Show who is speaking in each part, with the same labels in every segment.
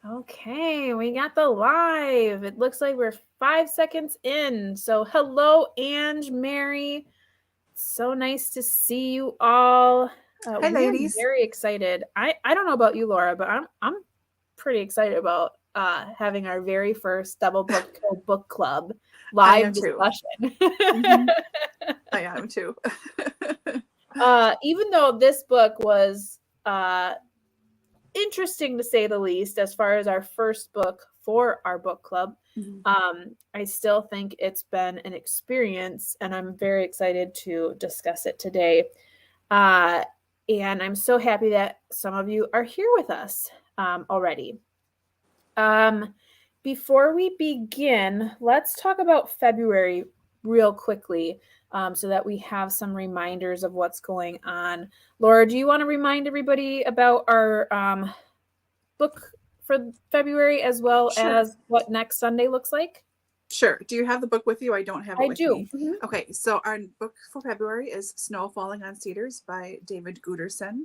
Speaker 1: Okay, we got the live. It looks like we're 5 seconds in. So hello, Ange, Mary. So nice to see you all.
Speaker 2: Hi,
Speaker 1: We are
Speaker 2: ladies.
Speaker 1: very excited. I don't know about you, Laura, but I'm pretty excited about having our very first DoubleBookedCo book club
Speaker 2: I
Speaker 1: live
Speaker 2: am too.
Speaker 1: discussion.
Speaker 2: hmm I am too.
Speaker 1: Even though this book was interesting to say the least, as far as our first book for our book club.
Speaker 2: Mhm.
Speaker 1: I still think it's been an experience, and I'm very excited to discuss it today. Uh, and I'm so happy that some of you are here with us already. Um, before we begin, let's talk about February real quickly so that we have some reminders of what's going on. Laura, do you want to remind everybody about our book for February as well
Speaker 2: Sure.
Speaker 1: as what next Sunday looks like?
Speaker 2: Sure. Do you have the book with you? I don't have it
Speaker 1: I
Speaker 2: with
Speaker 1: do.
Speaker 2: me. Okay, so our book for February is Snow Falling on Cedars by David Guterson,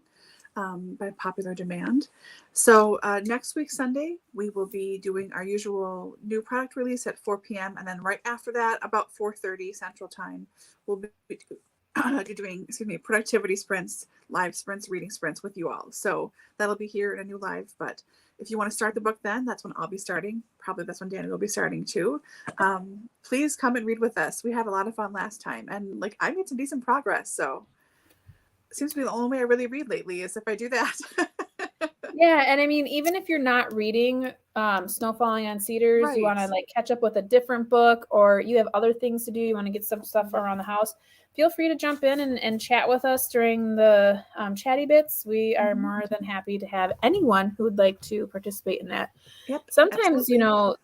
Speaker 2: by popular demand. So next week, Sunday, we will be doing our usual new product release at 4 p.m. And then right after that, about 4:30 Central Time, we'll be doing, productivity sprints, live sprints, reading sprints with you all. So that'll be here in a new live. But if you want to start the book then, that's when I'll be starting. Probably that's when Dani will be starting too. Please come and read with us. We had a lot of fun last time. And like I made some decent progress. So it seems to be the only way I really read lately is if I do that.
Speaker 1: Yeah, and I mean, even if you're not reading Snow Falling on Cedars, you want
Speaker 2: Right.
Speaker 1: to like catch up with a different book, or you have other things to do, you want to get some stuff around the house, feel free to jump in and chat with us during the chatty bits. We are
Speaker 2: Mhm.
Speaker 1: more than happy to have anyone who would like to participate in that.
Speaker 2: Yep,
Speaker 1: Sometimes,
Speaker 2: absolutely.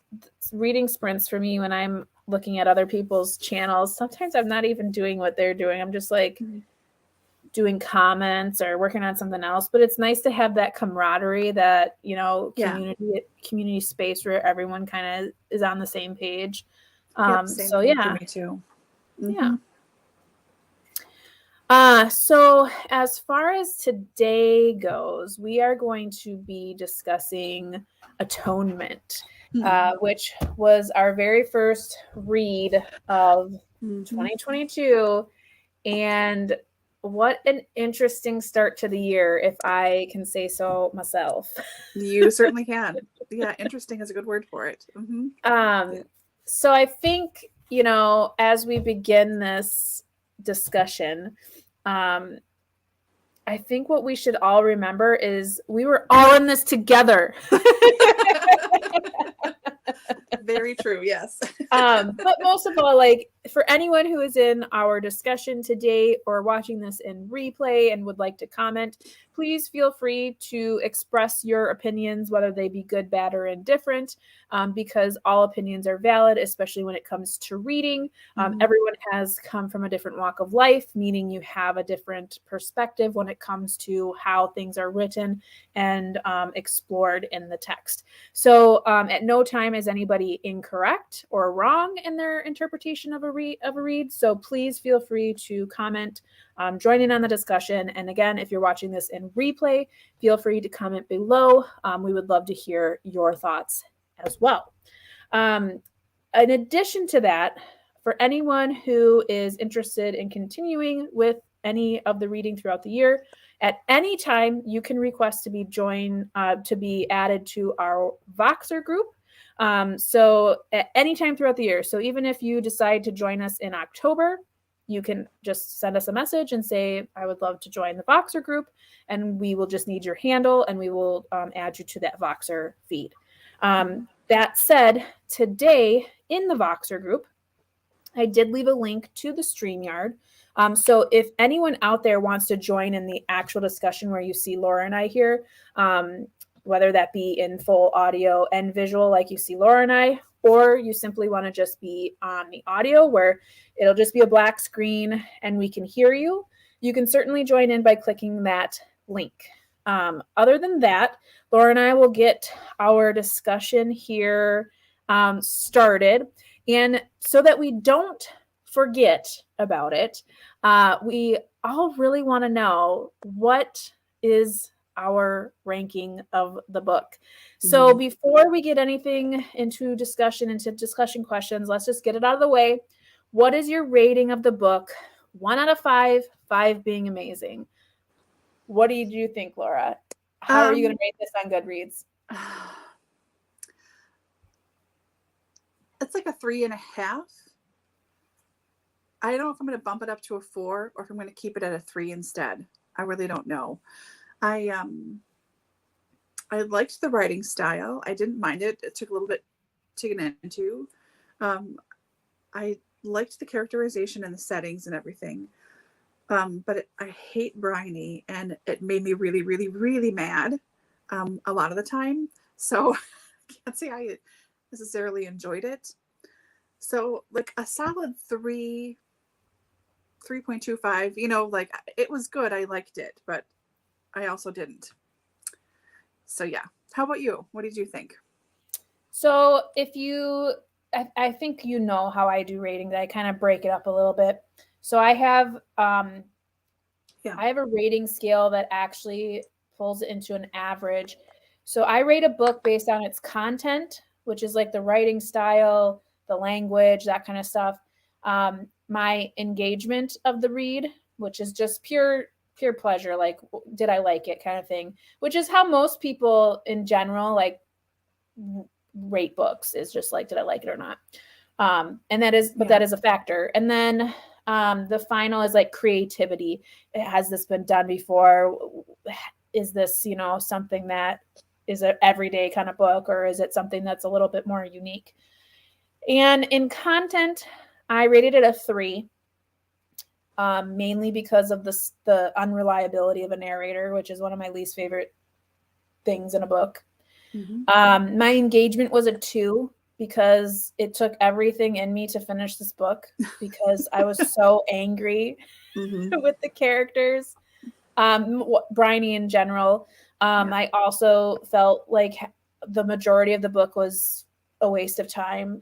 Speaker 1: reading sprints for me when I'm looking at other people's channels, sometimes I'm not even doing what they're doing. I'm just like
Speaker 2: Mhm.
Speaker 1: doing comments or working on something else, but it's nice to have that camaraderie, that
Speaker 2: Yeah.
Speaker 1: community space where everyone kind of is on the same page.
Speaker 2: Yep, same
Speaker 1: So
Speaker 2: thing for
Speaker 1: yeah.
Speaker 2: me too.
Speaker 1: Yeah.
Speaker 2: hmm
Speaker 1: So as far as today goes, we are going to be discussing Atonement, which was our very first read of
Speaker 2: hmm
Speaker 1: 2022. And what an interesting start to the year, if I can say so myself.
Speaker 2: You certainly can. Yeah, interesting is a good word for it.
Speaker 1: um, so I think, as we begin this discussion, um, I think what we should all remember is we were all in this together.
Speaker 2: Very true. Yes.
Speaker 1: But most of all, like for anyone who is in our discussion today or watching this in replay and would like to comment, please feel free to express your opinions, whether they be good, bad, or indifferent, because all opinions are valid, especially when it comes to reading.
Speaker 2: Mhm.
Speaker 1: Everyone has come from a different walk of life, meaning you have a different perspective when it comes to how things are written and explored in the text. So at no time is anybody incorrect or wrong in their interpretation of a read. So please feel free to comment, join in on the discussion. And again, if you're watching this in replay, feel free to comment below. We would love to hear your thoughts as well. In addition to that, for anyone who is interested in continuing with any of the reading throughout the year, at any time you can request to be added to our Voxer group. So at any time throughout the year. So even if you decide to join us in October, you can just send us a message and say, I would love to join the Voxer group. And we will just need your handle and we will add you to that Voxer feed. That said, today in the Voxer group, I did leave a link to the StreamYard. So if anyone out there wants to join in the actual discussion where you see Laura and I here, whether that be in full audio and visual like you see Laura and I, or you simply want to just be on the audio where it'll just be a black screen and we can hear you, you can certainly join in by clicking that link. Other than that, Laura and I will get our discussion here started. And so that we don't forget about it, we all really want to know, what is our ranking of the book. So before we get anything into discussion questions, let's just get it out of the way. What is your rating of the book? 1 out of 5, 5 being amazing. What do you think, Laura? How are you going to rate this on Goodreads?
Speaker 2: It's like a 3.5. I don't know if I'm going to bump it up to a 4 or if I'm going to keep it at a 3 instead. I really don't know. I liked the writing style. I didn't mind it. It took a little bit to get into. I liked the characterization and the settings and everything. But I hate Bryony, and it made me really, really, really mad a lot of the time. So I can't say I necessarily enjoyed it. So like a solid 3.25, you know, like it was good. I liked it, but I also didn't. So yeah. How about you? What did you think?
Speaker 1: So I think you know how I do ratings. I kind of break it up a little bit. So I have I have a rating scale that actually pulls it into an average. So I rate a book based on its content, which is like the writing style, the language, that kind of stuff. My engagement of the read, which is just pure pleasure, like did I like it kind of thing, which is how most people in general like rate books, is just like, did I like it or not? And that is, but that is a factor. And then the final is like creativity. Has this been done before? Is this, you know, something that is an everyday kind of book, or is it something that's a little bit more unique? And in content, I rated it a 3, mainly because of the unreliability of a narrator, which is one of my least favorite things in a book. My engagement was a 2 because it took everything in me to finish this book, because I was so angry with the characters, Bryony in general. I also felt like the majority of the book was a waste of time.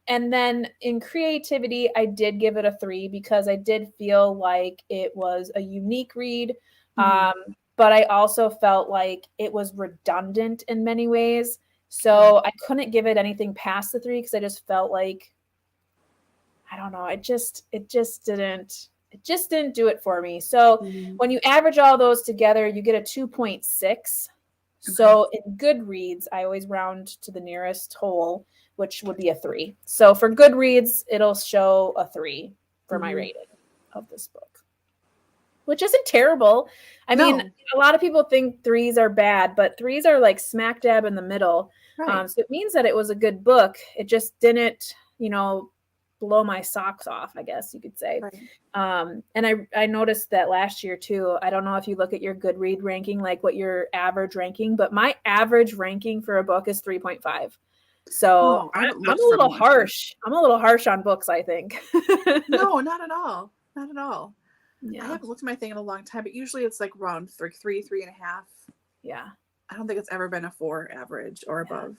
Speaker 1: And then in creativity, I did give it a 3 because I did feel like it was a unique read. But I also felt like it was redundant in many ways. So I couldn't give it anything past the 3 because I just felt like, I don't know, it just didn't do it for me. So when you average all those together, you get a 2.6. So in Goodreads, I always round to the nearest whole, which would be a 3. So for Goodreads, it'll show a 3 for my rating of this book, which isn't terrible. I mean, a lot of people think 3s are bad, but 3s are like smack dab in the middle. So it means that it was a good book. It just didn't, you know, blow my socks off, I guess you could say. And I noticed that last year too. I don't know if you look at your Goodread ranking, like what your average ranking, but my average ranking for a book is 3.5. So I'm a little harsh. I'm a little harsh on books, I think.
Speaker 2: No, not at all. Not at all.
Speaker 1: Yeah.
Speaker 2: I haven't looked at my thing in a long time, but usually it's like around 3.5.
Speaker 1: Yeah.
Speaker 2: I don't think it's ever been a 4 average or above.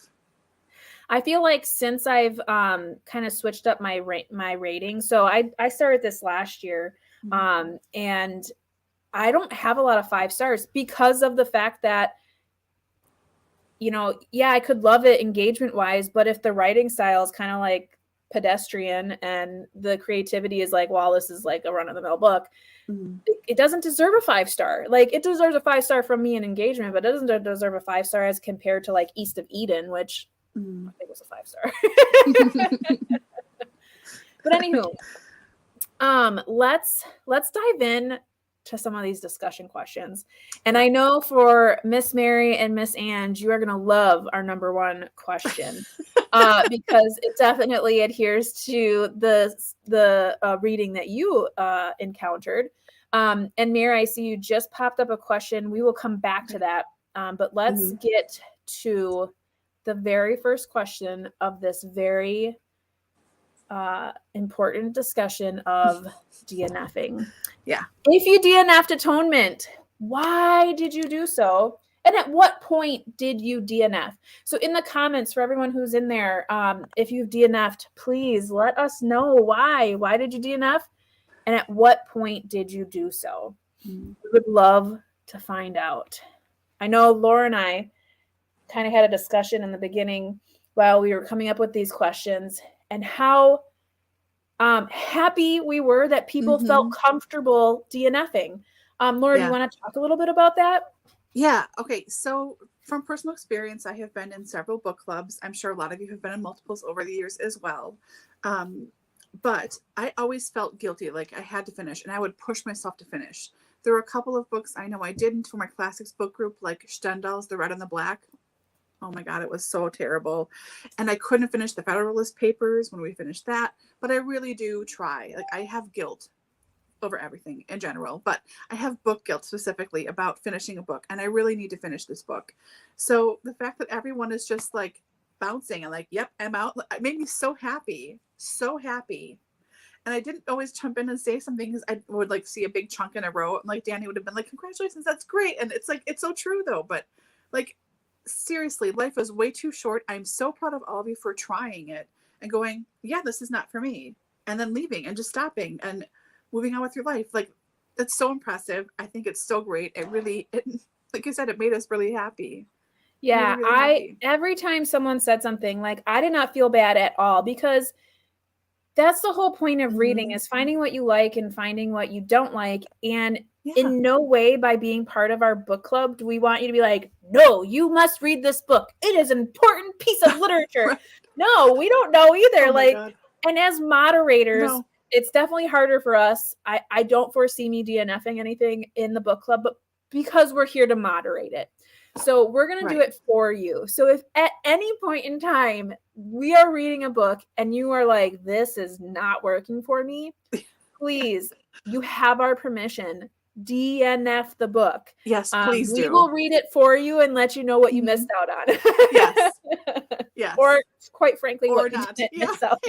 Speaker 1: I feel like since I've kind of switched up my rating, so I started this last year, and I don't have a lot of 5 stars because of the fact that, you know, yeah, I could love it engagement wise, but if the writing style is kind of like pedestrian and the creativity is like, well, this is like a run of the mill book, it doesn't deserve a 5 star. Like it deserves a 5 star from me in engagement, but it doesn't deserve a 5 star as compared to like East of Eden, which I think was a 5 star. But anywho, let's dive in to some of these discussion questions. And I know for Miss Mary and Miss Ange, you are going to love our number 1 question because it definitely adheres to the reading that you encountered. And Mary, I see you just popped up a question. We will come back to that. But let's get to the very first question of this very important discussion of DNFing.
Speaker 2: Yeah.
Speaker 1: If you DNF'd Atonement, why did you do so? And at what point did you DNF? So in the comments for everyone who's in there, if you've DNF'd, please let us know why. Why did you DNF? And at what point did you do so?
Speaker 2: Mm.
Speaker 1: We would love to find out. I know Laura and I kind of had a discussion in the beginning while we were coming up with these questions and how happy we were that people felt comfortable DNFing. Laura, do you want to talk a little bit about that?
Speaker 2: Yeah. Okay. So from personal experience, I have been in several book clubs. I'm sure a lot of you have been in multiples over the years as well. But I always felt guilty, like I had to finish, and I would push myself to finish. There were a couple of books I know I didn't for my classics book group, like Stendhal's The Red and the Black. Oh my God, it was so terrible. And I couldn't finish the Federalist Papers when we finished that, but I really do try. Like, I have guilt over everything in general, but I have book guilt specifically about finishing a book, and I really need to finish this book. So the fact that everyone is just like bouncing and like, yep, I'm out, it made me so happy, so happy. And I didn't always jump in and say something because I would like see a big chunk in a row, and like Dani would have been like, congratulations, that's great. And it's like, it's so true though. But like, seriously, life is way too short. I'm so proud of all of you for trying it and going, yeah, this is not for me, and then leaving and just stopping and moving on with your life. Like, that's so impressive. I think it's so great. It like you said, it made us really happy.
Speaker 1: Yeah,
Speaker 2: really, really happy.
Speaker 1: Every time someone said something, like, I did not feel bad at all, because that's the whole point of reading, is finding what you like and finding what you don't like. And in no way, by being part of our book club, do we want you to be like, no, you must read this book, it is an important piece of literature. Right. No, we don't know either. God. And as moderators, it's definitely harder for us. I don't foresee me DNFing anything in the book club, but because we're here to moderate it. So we're going to do it for you. So if at any point in time we are reading a book and you are like, this is not working for me, please, you have our permission. DNF the book.
Speaker 2: Yes, please do.
Speaker 1: We will read it for you and let you know what you missed out on.
Speaker 2: Yes. Yes.
Speaker 1: Or quite frankly,
Speaker 2: or
Speaker 1: what
Speaker 2: not.
Speaker 1: you didn't miss out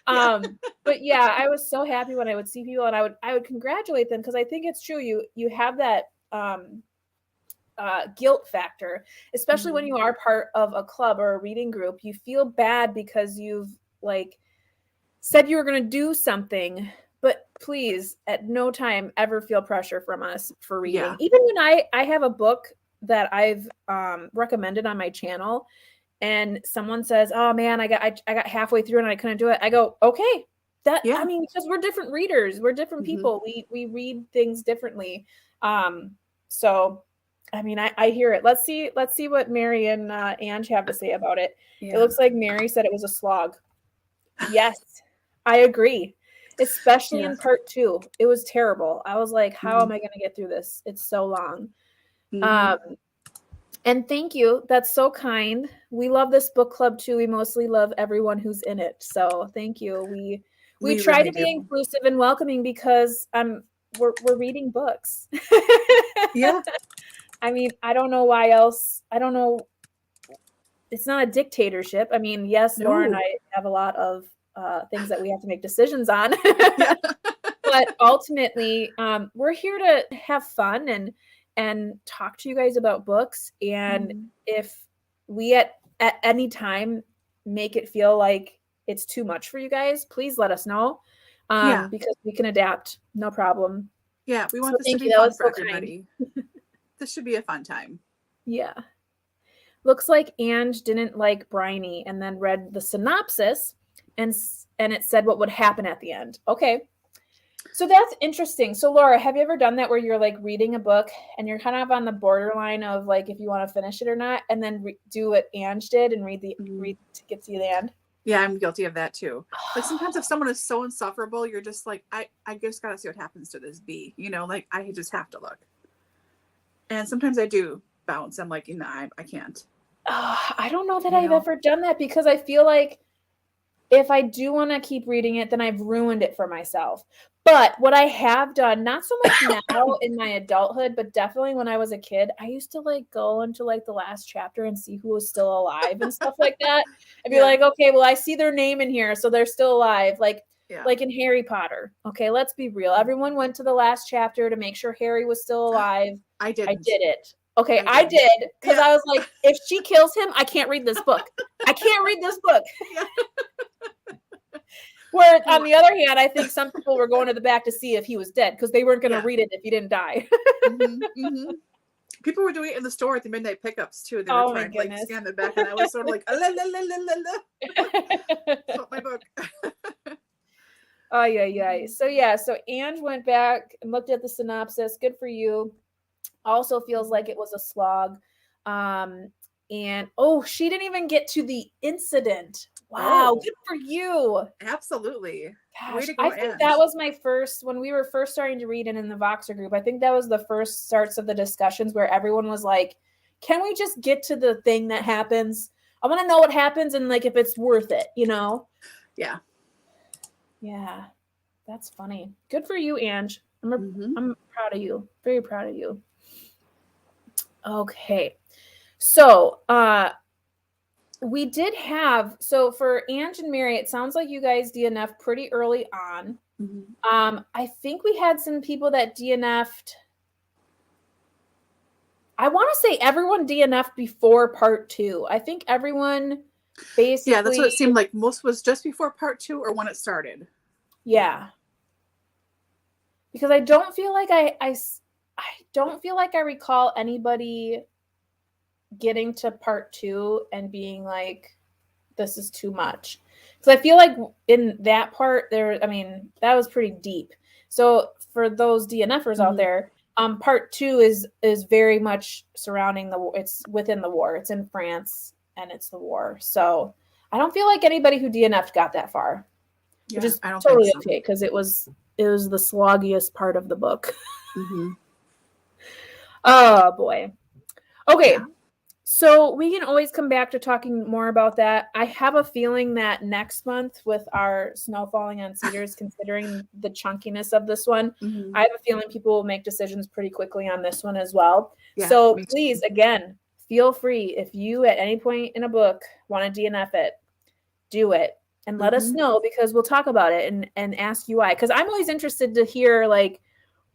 Speaker 1: on. But yeah, I was so happy when I would see people, and I would congratulate them, because I think it's true. You have that guilt factor, especially when you are part of a club or a reading group. You feel bad because you've like said you were going to do something, but please, at no time ever feel pressure from us for reading. Yeah. Even when I have a book that I've recommended on my channel, and someone says, oh man, I got halfway through and I couldn't do it, I go, okay. I mean, because we're different readers, we're different people. We read things differently. So I mean, I hear it. Let's see what Mary and Ange have to say about it. Yeah. It looks like Mary said it was a slog. Yes, I agree. Especially in part 2. It was terrible. I was like, how am I going to get through this? It's so long. And thank you. That's so kind. We love this book club too. We mostly love everyone who's in it. So thank you. We try really to be inclusive and welcoming, because we're reading books. Yeah. I mean, I don't know why else. I don't know. It's not a dictatorship. I mean, yes, Laura and I have a lot of things that we have to make decisions on. But ultimately, we're here to have fun and talk to you guys about books. And if we at any time make it feel like it's too much for you guys, please let us know, because we can adapt. No problem. Yeah, we want this to be fun for everybody. This should be a fun time. Yeah. Looks like Ange didn't like Bryony and then read the synopsis and it said what would happen at the end. Okay. So that's interesting. So Laura, have you ever done that where you're like reading a book and you're kind of on the borderline of like if you want to finish it or not, and then do what Ange did and read to get to the end? Yeah, I'm guilty of that too. Like sometimes if someone is so insufferable, you're just like, I just gotta see what happens to this bee. You know, like I just have to look. And sometimes I do bounce. I'm like, no, I can't. I don't know that I've ever done that, because I feel like if I do want to keep reading it, then I've ruined it for myself. But what I have done, not so much now in my adulthood, but definitely when I was a kid, I used to like go into like the last chapter and see who was still alive and stuff like that. I'd be like, okay, well, I see their name in here, so they're still alive. Like in Harry Potter. Okay, let's be real. Everyone went to the last chapter to make sure Harry was still alive. I did it. Okay, I did, because I was like, if she kills him, I can't read this book. I can't read this book. Where on the other hand, I think some people were going to the back to see if he was dead because they weren't going to read it if he didn't die.
Speaker 2: People were doing it in the store at the midnight pickups too. They were trying to like scan the back, and I was sort of like, "It's not my book."
Speaker 1: Oh yeah. So Ange went back and looked at the synopsis. Good for you. Also feels like it was a slog. And she didn't even get to the incident. Wow, good for you.
Speaker 2: Absolutely.
Speaker 1: Gosh, way to go, I think that was my first, when we were first starting to read it in the Voxer group, I think that was the first starts of the discussions where everyone was like, can we just get to the thing that happens? I want to know what happens and like if it's worth it, you know?
Speaker 2: Yeah.
Speaker 1: Yeah. That's funny. Good for you, Ange. I'm proud of you. Very proud of you. Okay. So, we did have, so for Ange and Mary, it sounds like you guys DNF'd pretty early on. I think we had some people that DNF'd. I want to say everyone DNF'd before part 2. I think everyone basically.
Speaker 2: Yeah, that's what it seemed like. Most was just before part 2 or when it started.
Speaker 1: Yeah. Because I don't feel like I don't feel like I recall anybody getting to part 2 and being like, this is too much. Because I feel like in that part that was pretty deep. So for those DNFers out there, part 2 is very much surrounding it's within the war. It's in France and it's the war. So I don't feel like anybody who DNF'd got that far.
Speaker 2: Yeah,
Speaker 1: which is
Speaker 2: I don't
Speaker 1: totally
Speaker 2: think so.
Speaker 1: okay because it was the sloggiest part of the book. Oh boy. Okay. Yeah. So we can always come back to talking more about that. I have a feeling that next month with our Snow Falling on Cedars, considering the chunkiness of this one, I have a feeling people will make decisions pretty quickly on this one as well. Yeah, so please, again, feel free. If you at any point in a book want to DNF it, do it. And let us know because we'll talk about it and ask you why. Because I'm always interested to hear like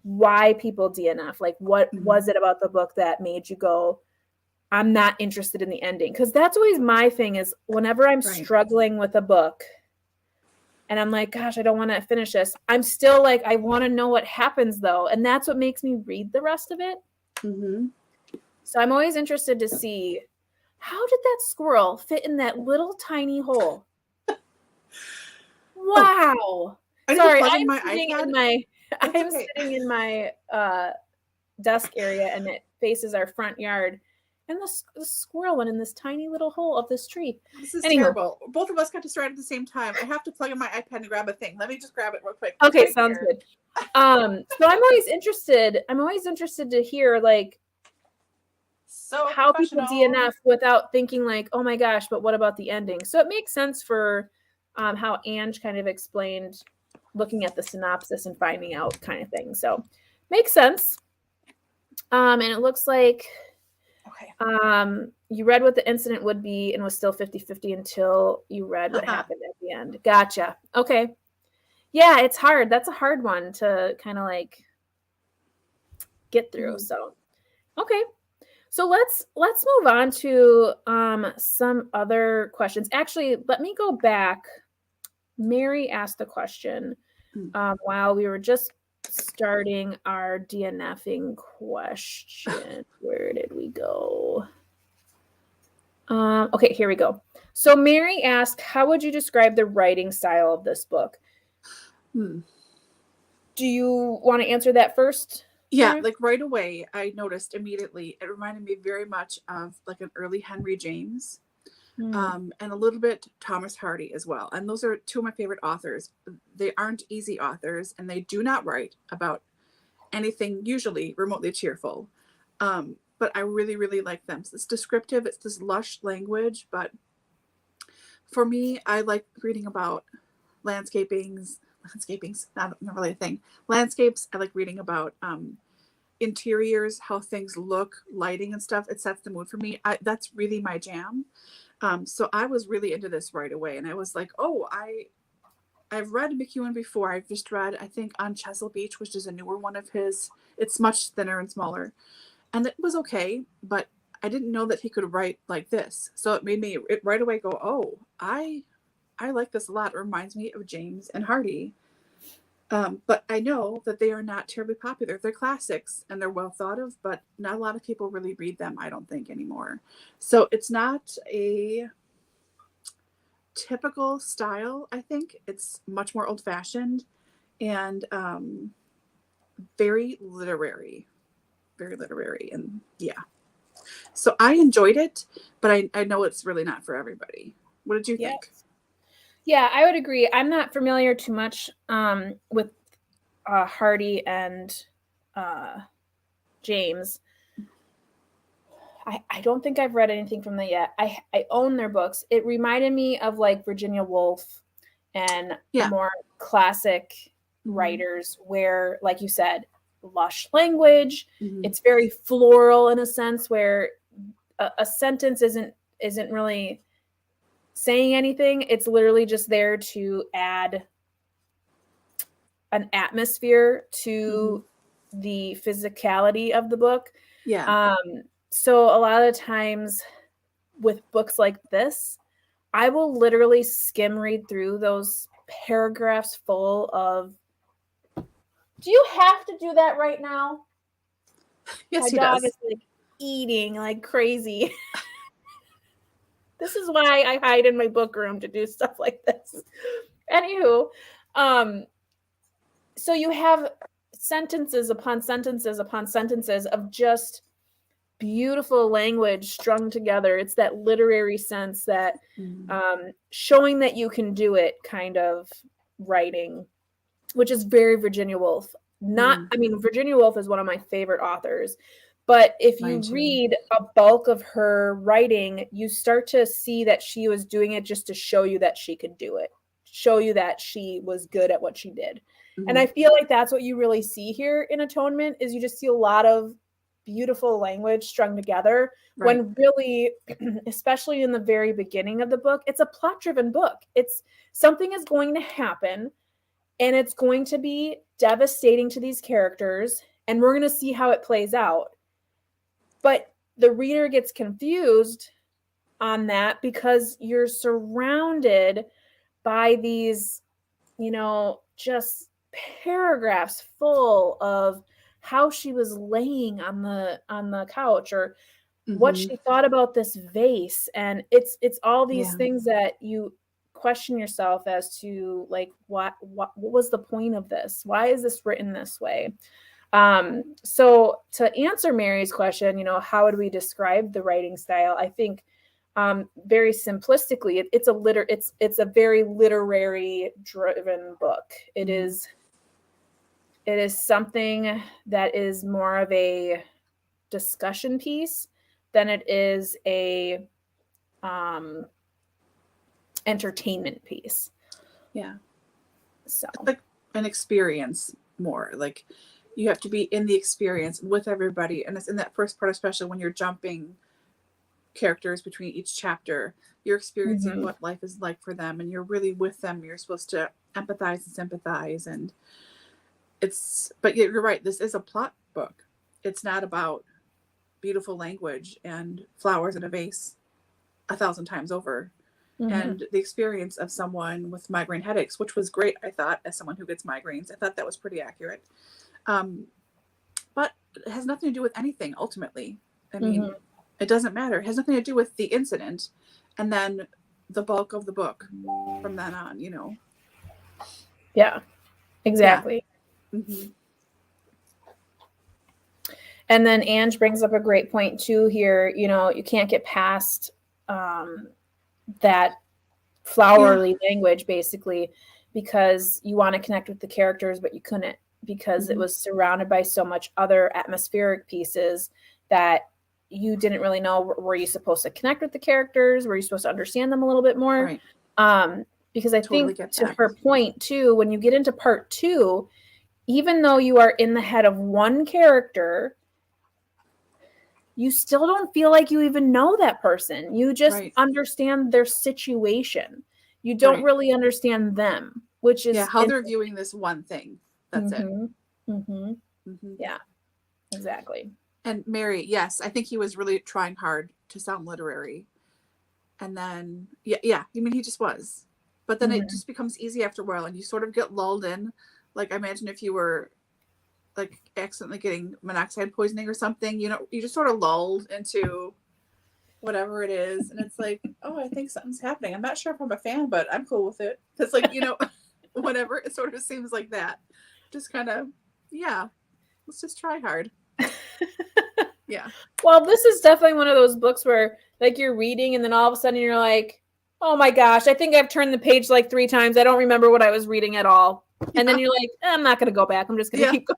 Speaker 1: why people DNF. Like what was it about the book that made you go, I'm not interested in the ending? Because that's always my thing is whenever I'm struggling with a book and I'm like, gosh, I don't want to finish this. I'm still like, I want to know what happens though. And that's what makes me read the rest of it. So I'm always interested to see how did that squirrel fit in that little tiny hole? Wow. Sorry, I'm sitting in my desk area and it faces our front yard. And the squirrel went in this tiny little hole of this tree.
Speaker 2: This is terrible. Both of us got distracted at the same time. I have to plug in my iPad and grab a thing. Let me just grab it real quick.
Speaker 1: Okay, sounds good. So I'm always interested to hear like how people DNF without thinking like, oh my gosh, but what about the ending? So it makes sense for how Ange kind of explained looking at the synopsis and finding out kind of thing. So makes sense. And it looks like you read what the incident would be and was still 50-50 until you read what happened at the end. Gotcha. Okay. Yeah, it's hard. That's a hard one to kind of like get through. So, okay. So let's move on to some other questions. Actually, let me go back. Mary asked a question while we were just starting our DNFing question. Where did we go? Okay, here we go. So Mary asked, how would you describe the writing style of this book? Do you want to answer that first?
Speaker 2: Yeah, like right away, I noticed immediately, it reminded me very much of like an early Henry James and a little bit Thomas Hardy as well. And those are two of my favorite authors. They aren't easy authors and they do not write about anything usually remotely cheerful. But I really, really like them. So it's descriptive. It's this lush language. But for me, I like reading about landscapings, not really a thing. Landscapes, I like reading about interiors, how things look, lighting and stuff. It sets the mood for me. That's really my jam. So I was really into this right away. And I was like, oh, I've read McEwan before. I've just read, I think, On Chesil Beach, which is a newer one of his. It's much thinner and smaller. And it was okay, but I didn't know that he could write like this. So it made me right away go, oh, I I like this a lot. It reminds me of James and Hardy. But I know that they are not terribly popular. They're classics and they're well thought of, but not a lot of people really read them, I don't think, anymore. So it's not a typical style, I think. It's much more old fashioned and very literary. Very literary. And yeah. So I enjoyed it, but I know it's really not for everybody. What did you think?
Speaker 1: Yeah, I would agree. I'm not familiar too much with Hardy and James. I don't think I've read anything from them yet. I own their books. It reminded me of like Virginia Woolf and more classic writers where, like you said, lush language. It's very floral in a sense where a sentence isn't really saying anything. It's literally just there to add an atmosphere to the physicality of the book.
Speaker 2: Yeah.
Speaker 1: So a lot of times with books like this, I will literally skim read through those paragraphs full of, do you have to do that right now?
Speaker 2: Yes,
Speaker 1: My dog is like eating like crazy. This is why I hide in my book room to do stuff like this. Anywho, so you have sentences upon sentences upon sentences of just beautiful language strung together. It's that literary sense, that showing that you can do it kind of writing, which is very Virginia Woolf. Virginia Woolf is one of my favorite authors, but if you read a bulk of her writing, you start to see that she was doing it just to show you that she could do it, show you that she was good at what she did. And I feel like that's what you really see here in Atonement, is you just see a lot of beautiful language strung together, when really, especially in the very beginning of the book, it's a plot-driven book. It's something is going to happen and it's going to be devastating to these characters, and we're going to see how it plays out. But the reader gets confused on that because you're surrounded by these, just paragraphs full of how she was laying on the couch, or what she thought about this vase. And it's all these things that you question yourself as to, like, what was the point of this? Why is this written this way? So to answer Mary's question, how would we describe the writing style? I think very simplistically, it's a very literary driven book. It is something that is more of a discussion piece than it is a entertainment piece.
Speaker 2: Yeah.
Speaker 1: So
Speaker 2: it's like an experience more. Like, you have to be in the experience with everybody. And it's in that first part, especially when you're jumping characters between each chapter, you're experiencing what life is like for them, and you're really with them. You're supposed to empathize and sympathize. And but you're right. This is a plot book. It's not about beautiful language and flowers in a vase 1,000 times over. And the experience of someone with migraine headaches, which was great, I thought, as someone who gets migraines. I thought that was pretty accurate. But it has nothing to do with anything, ultimately. I mean, it doesn't matter. It has nothing to do with the incident. And then the bulk of the book from then on,
Speaker 1: Yeah, exactly. Yeah. And then Ange brings up a great point too here. You can't get past that flowery language, basically, because you want to connect with the characters, but you couldn't, because it was surrounded by so much other atmospheric pieces that you didn't really know. Were you supposed to connect with the characters? Were you supposed to understand them a little bit more? Because I think, to her point too, when you get into part 2, even though you are in the head of one character, you still don't feel like you even know that person. You just understand their situation. You don't really understand them, which is
Speaker 2: how they're viewing this one thing. That's it.
Speaker 1: Yeah, exactly.
Speaker 2: And Mary, yes, I think he was really trying hard to sound literary. And then, he just was. but then it just becomes easy after a while, and you sort of get lulled in. Like, imagine if you were like accidentally getting monoxide poisoning or something, you know, you just sort of lulled into whatever it is, and it's like, oh, I think something's happening. I'm not sure if I'm a fan, but I'm cool with it. It's like, you know, whatever. It sort of seems like that. Just kind of, yeah, let's just try hard. Yeah.
Speaker 1: Well, this is definitely one of those books where like you're reading and then all of a sudden you're like, oh my gosh, I think I've turned the page like 3 times. I don't remember what I was reading at all. And then you're like, I'm not going to go back. I'm just going to keep going.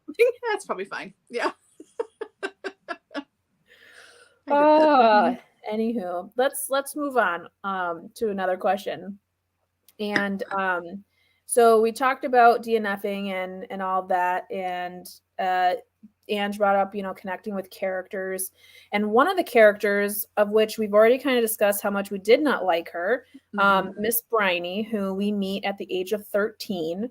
Speaker 2: That's probably fine. Yeah.
Speaker 1: Anywho, let's move on to another question. And so we talked about DNFing and all that, and Ange brought up, you know, connecting with characters. And one of the characters, of which we've already kind of discussed how much we did not like her, Miss Briney, who we meet at the age of 13.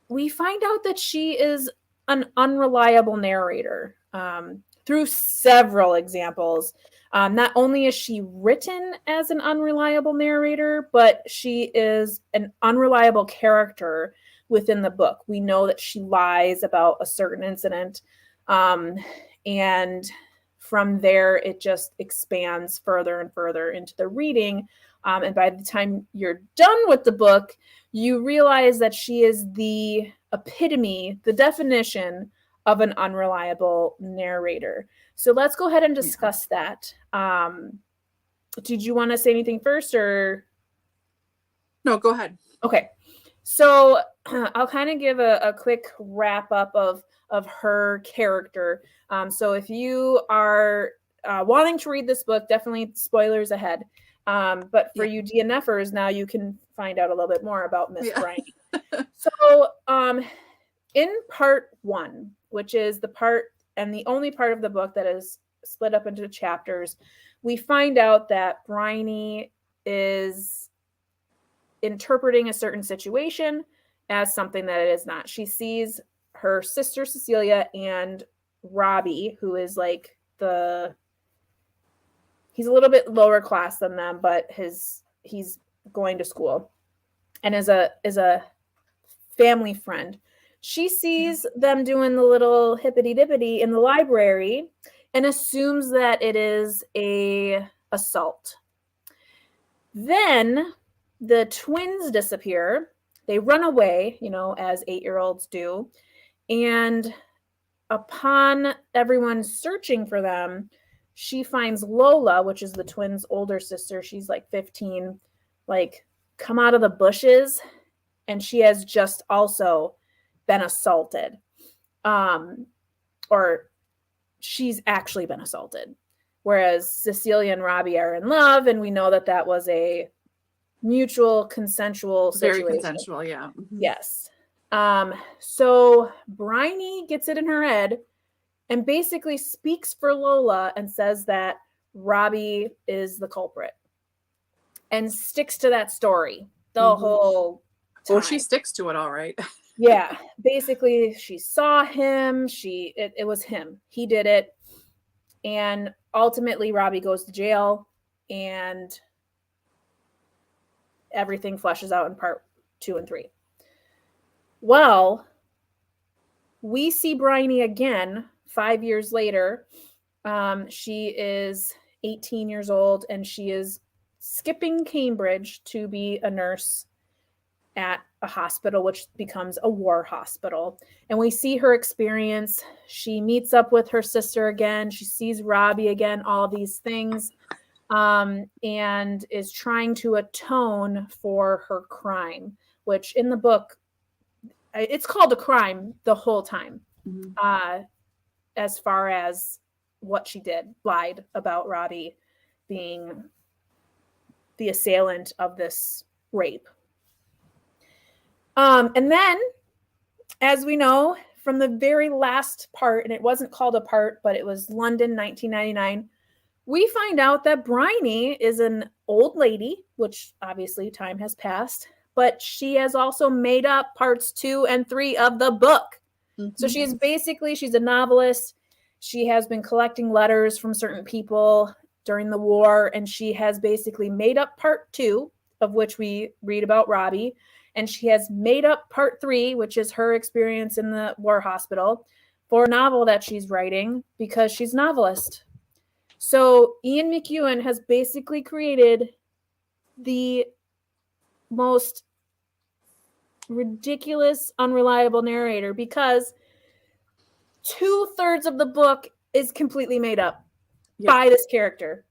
Speaker 1: We find out that she is an unreliable narrator through several examples. Not only is she written as an unreliable narrator, but she is an unreliable character within the book. We know that she lies about a certain incident. And from there, it just expands further and further into the reading. And by the time you're done with the book, you realize that she is the epitome, the definition of an unreliable narrator. So let's go ahead and discuss that. Did you want to say anything first, or?
Speaker 2: No, go ahead.
Speaker 1: Okay. So I'll kind of give a quick wrap up of her character. So if you are wanting to read this book, definitely spoilers ahead. But for you DNFers, now you can find out a little bit more about Miss Briney. So in part 1, which is the part and the only part of the book that is split up into chapters, we find out that Briney is interpreting a certain situation as something that it is not. She sees her sister Cecilia and Robbie, who is like he's a little bit lower class than them, but he's going to school and is a family friend. She sees them doing the little hippity dippity in the library and assumes that it is a assault. Then the twins disappear. They run away, you know, as 8-year-olds do. And upon everyone searching for them, she finds Lola, which is the twins' older sister. She's like 15, like come out of the bushes, and she has just also been assaulted. Or she's actually been assaulted. Whereas Cecilia and Robbie are in love, and we know that that was a mutual consensual situation.
Speaker 2: Very consensual, yeah.
Speaker 1: Yes. So Briney gets it in her head and basically speaks for Lola and says that Robbie is the culprit and sticks to that story the whole time.
Speaker 2: Well, she sticks to it all right.
Speaker 1: Yeah. Basically, she saw him. It was him. He did it. And ultimately, Robbie goes to jail and everything flushes out in part 2 and 3. Well, we see Briney again 5 years later. She is 18 years old and she is skipping Cambridge to be a nurse at a hospital, which becomes a war hospital. And we see her experience. She meets up with her sister again. She sees Robbie again, all these things, and is trying to atone for her crime, which in the book, it's called a crime the whole time. As far as what she did, lied about Robbie being the assailant of this rape. And then, as we know from the very last part, and it wasn't called a part, but it was London, 1999, we find out that Briney is an old lady, which obviously time has passed, but she has also made up parts 2 and 3 of the book. So she is basically, she's a novelist. She has been collecting letters from certain people during the war, and she has basically made up part 2 of which we read about Robbie, and she has made up part 3, which is her experience in the war hospital, for a novel that she's writing because she's a novelist. So Ian McEwan has basically created the most ridiculous, unreliable narrator because 2/3 of the book is completely made up by this character.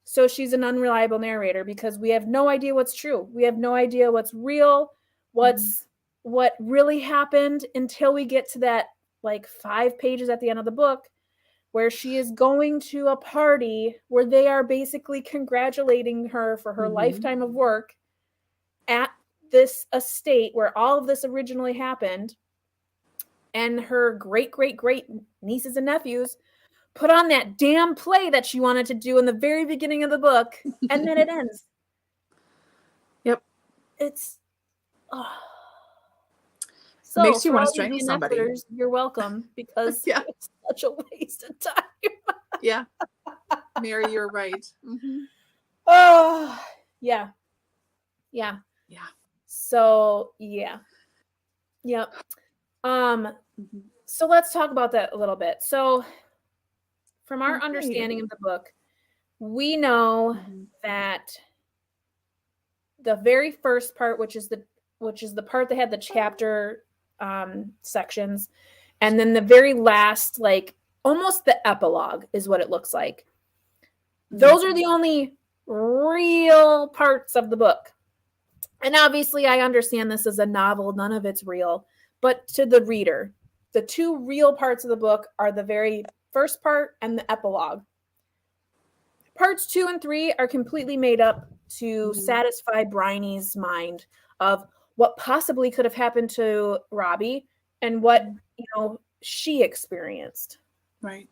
Speaker 1: So she's an unreliable narrator because we have no idea what's true. We have no idea what's real, what really happened until we get to that like 5 pages at the end of the book where she is going to a party where they are basically congratulating her for her lifetime of work at this estate where all of this originally happened. And her great nieces and nephews put on that damn play that she wanted to do in the very beginning of the book, and then it ends.
Speaker 2: Yep.
Speaker 1: It's
Speaker 2: so it makes you want to strangle somebody.
Speaker 1: You're welcome, because it's such a waste of time.
Speaker 2: Yeah. Mary, you're right.
Speaker 1: Oh, yeah. So, yeah. Yep. So let's talk about that a little bit. So from our understanding of the book, we know that the very first part, which is the part that had the chapter sections, and then the very last, like almost the epilogue is what it looks like. Those are the only real parts of the book. And obviously I understand this is a novel, none of it's real, but to the reader, the 2 real parts of the book are the very first part and the epilogue. Parts 2 and 3 are completely made up to satisfy Bryony's mind of what possibly could have happened to Robbie and what, she experienced.
Speaker 2: Right.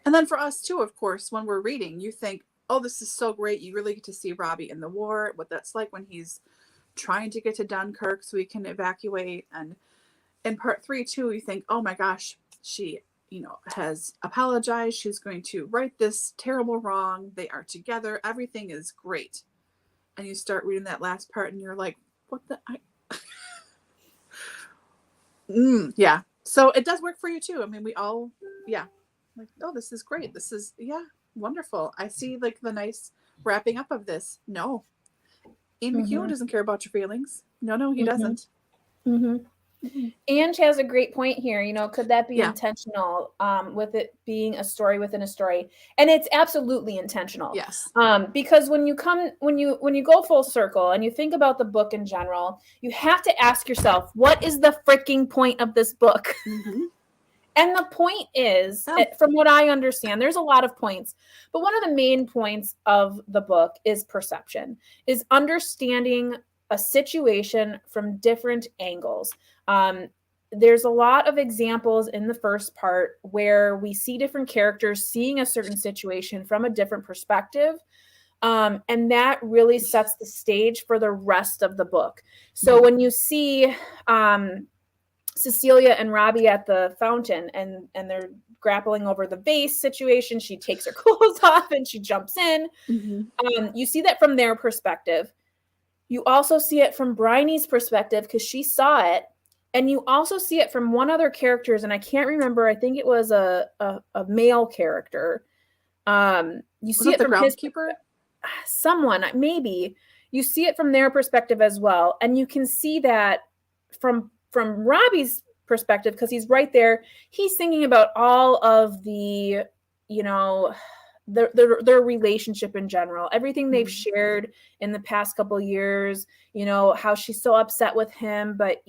Speaker 2: And then for us too, of course, when we're reading, you think, oh, this is so great. You really get to see Robbie in the war, what that's like when he's trying to get to Dunkirk so he can evacuate. And in part 3 too, you think, oh my gosh, she, has apologized. She's going to right this terrible wrong. They are together. Everything is great. And you start reading that last part and you're like, what the? Yeah. So it does work for you too. I mean, we all, like, oh, this is great. This is, wonderful. I see like the nice wrapping up of this. No. Ian McEwan doesn't care about your feelings. No, he doesn't.
Speaker 1: Ange has a great point here. Could that be intentional with it being a story within a story? And it's absolutely intentional.
Speaker 2: Yes.
Speaker 1: Because when you go full circle and you think about the book in general, you have to ask yourself, what is the freaking point of this book? And the point is, from what I understand, there's a lot of points, but one of the main points of the book is perception, is understanding a situation from different angles. There's a lot of examples in the first part where we see different characters seeing a certain situation from a different perspective. And that really sets the stage for the rest of the book. So when you see Cecilia and Robbie at the fountain and they're grappling over the vase situation, she takes her clothes off and she jumps in. You see that from their perspective. You also see it from Bryony's perspective because she saw it. And you also see it from one other character's, and I can't remember. I think it was a male character. You see it from his groundskeeper? Someone, maybe. You see it from their perspective as well. And you can see that from Robbie's perspective, because he's right there. He's thinking about all of the, their relationship in general, everything they've shared in the past couple of years, how she's so upset with him, but,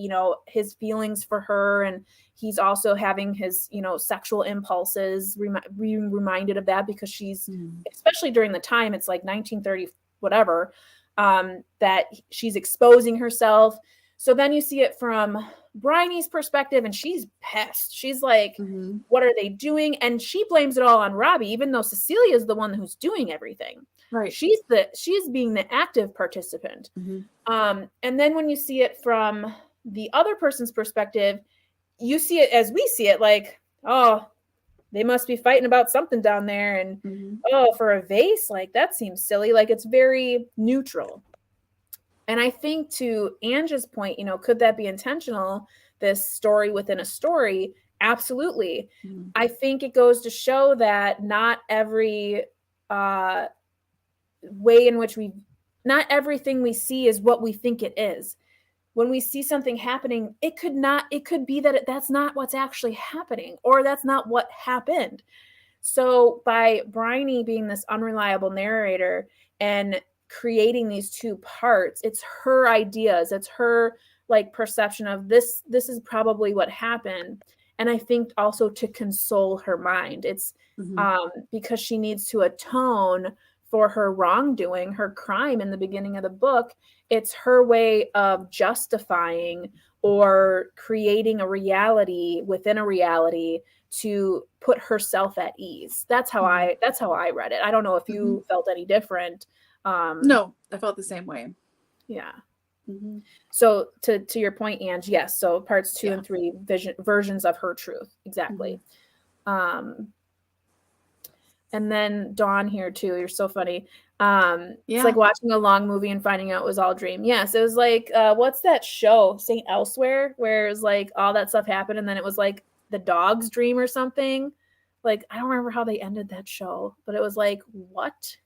Speaker 1: his feelings for her. And he's also having his, sexual impulses, being reminded of that because she's, especially during the time, it's like 1930, whatever, that she's exposing herself. So then you see it from Bryony's perspective, and she's pissed. She's like, what are they doing? And she blames it all on Robbie, even though Cecilia is the one who's doing everything.
Speaker 2: Right.
Speaker 1: She's being the active participant. And then when you see it from the other person's perspective, you see it as we see it, like, oh, they must be fighting about something down there. And oh, for a vase, like that seems silly. Like it's very neutral. And I think to Angie's point, could that be intentional? This story within a story? Absolutely.
Speaker 2: Mm-hmm.
Speaker 1: I think it goes to show that not every way in which not everything we see is what we think it is. When we see something happening, it could be that that's not what's actually happening, or that's not what happened. So by Bryony being this unreliable narrator and creating these two parts, it's her ideas, it's her like perception of this is probably what happened. And I think also to console her mind, it's because she needs to atone for her wrongdoing, her crime in the beginning of the book. It's her way of justifying or creating a reality within a reality to put herself at ease. That's how I read it. I don't know if you felt any different.
Speaker 2: No, I felt the same way.
Speaker 1: Yeah. Mm-hmm. So to your point, Ange, yes. So parts 2 and 3 versions of her truth. Exactly. And then Dawn here too. You're so funny. It's like watching a long movie and finding out it was all a dream. Yes, it was like what's that show, Saint Elsewhere, where it was like all that stuff happened and then it was like the dog's dream or something. Like I don't remember how they ended that show, but it was like, what?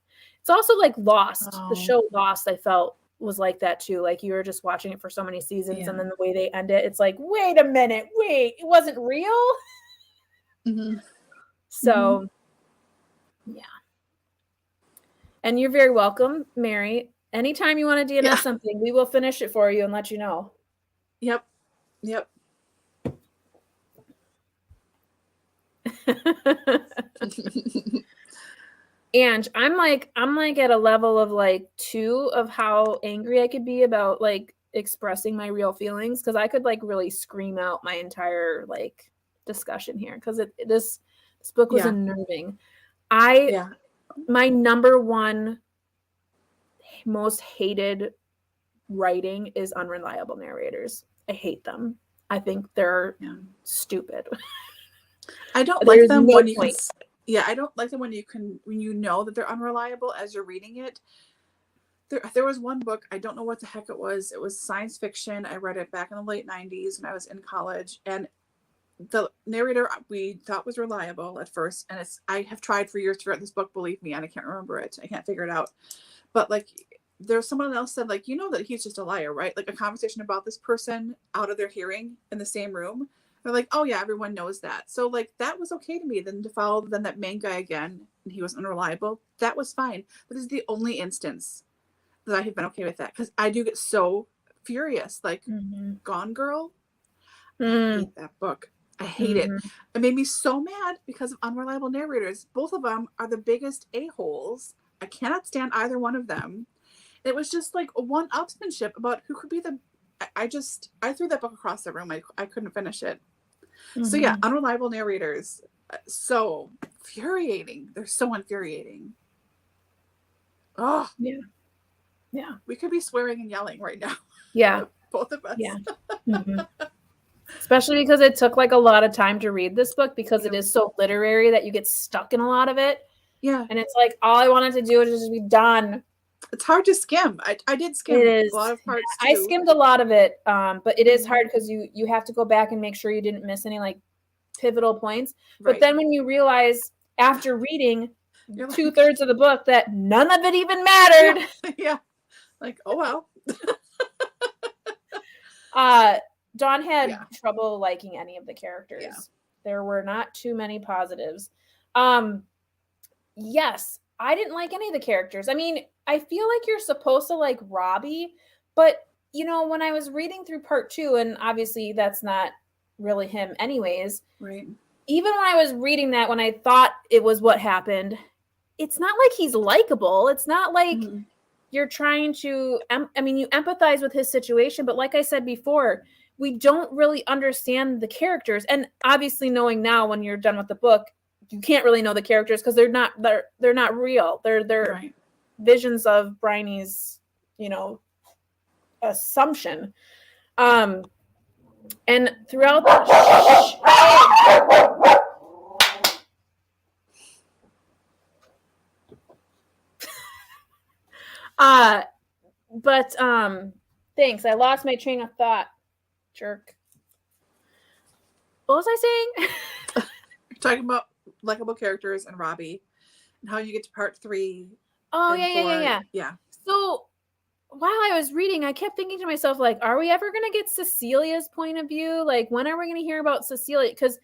Speaker 1: It's also like Lost. The show Lost, I felt was like that too. Like you were just watching it for so many seasons and then the way they end it, it's like, wait a minute, it wasn't real. So yeah. And you're very welcome, Mary. Anytime you want to DNF something, we will finish it for you and let you know.
Speaker 2: Yep.
Speaker 1: And I'm like at a level of like 2 of how angry I could be about like expressing my real feelings, because I could like really scream out my entire like discussion here, because this book was unnerving. My number one most hated writing is unreliable narrators. I hate them. I think they're stupid.
Speaker 2: I don't like them when you can. Yeah, I don't like them when you know that they're unreliable as you're reading it. There was one book, I don't know what the heck it was. It was science fiction. I read it back in the late 90s when I was in college, and the narrator we thought was reliable at first, and I have tried for years to read this book, believe me, and I can't remember it. I can't figure it out. But like there's someone else said, like, that he's just a liar, right? Like a conversation about this person out of their hearing in the same room. They're like, oh yeah, everyone knows that. So like that was okay to me. Then to follow then that main guy again, and he was unreliable. That was fine. But this is the only instance that I have been okay with that, because I do get so furious. Like Gone Girl. I hate that book. I hate it. It made me so mad because of unreliable narrators. Both of them are the biggest a-holes. I cannot stand either one of them. It was just like a one-upsmanship about who could be the. I threw that book across the room. I couldn't finish it. So yeah, unreliable narrators, so infuriating. They're so infuriating. Oh yeah. We could be swearing and yelling right now.
Speaker 1: Yeah,
Speaker 2: both of us.
Speaker 1: Yeah. Especially because it took like a lot of time to read this book, because it is so literary that you get stuck in a lot of it.
Speaker 2: Yeah,
Speaker 1: and it's like all I wanted to do is just be done.
Speaker 2: It's hard to skim. I did skim a lot of parts too.
Speaker 1: I skimmed a lot of it, but it is hard because you have to go back and make sure you didn't miss any like pivotal points. Right. But then when you realize after reading 2/3 of the book that none of it even mattered.
Speaker 2: Yeah. Like, oh well.
Speaker 1: Dawn had trouble liking any of the characters.
Speaker 2: Yeah.
Speaker 1: There were not too many positives. Yes, I didn't like any of the characters. I mean, I feel like you're supposed to like Robbie, but when I was reading through part 2, and obviously that's not really him anyways.
Speaker 2: Right.
Speaker 1: Even when I was reading that, when I thought it was what happened, it's not like he's likable. It's not like you're trying to, you empathize with his situation, but like I said before, we don't really understand the characters. And obviously knowing now when you're done with the book, you can't really know the characters because they're not real. They're visions of Bryony's, assumption. And throughout But thanks. I lost my train of thought. Jerk. What was I saying?
Speaker 2: You're talking about likable characters and Robbie and how you get to part 3.
Speaker 1: Oh,
Speaker 2: and
Speaker 1: yeah. So while I was reading, I kept thinking to myself, like, are we ever going to get Cecilia's point of view? Like, when are we going to hear about Cecilia? Because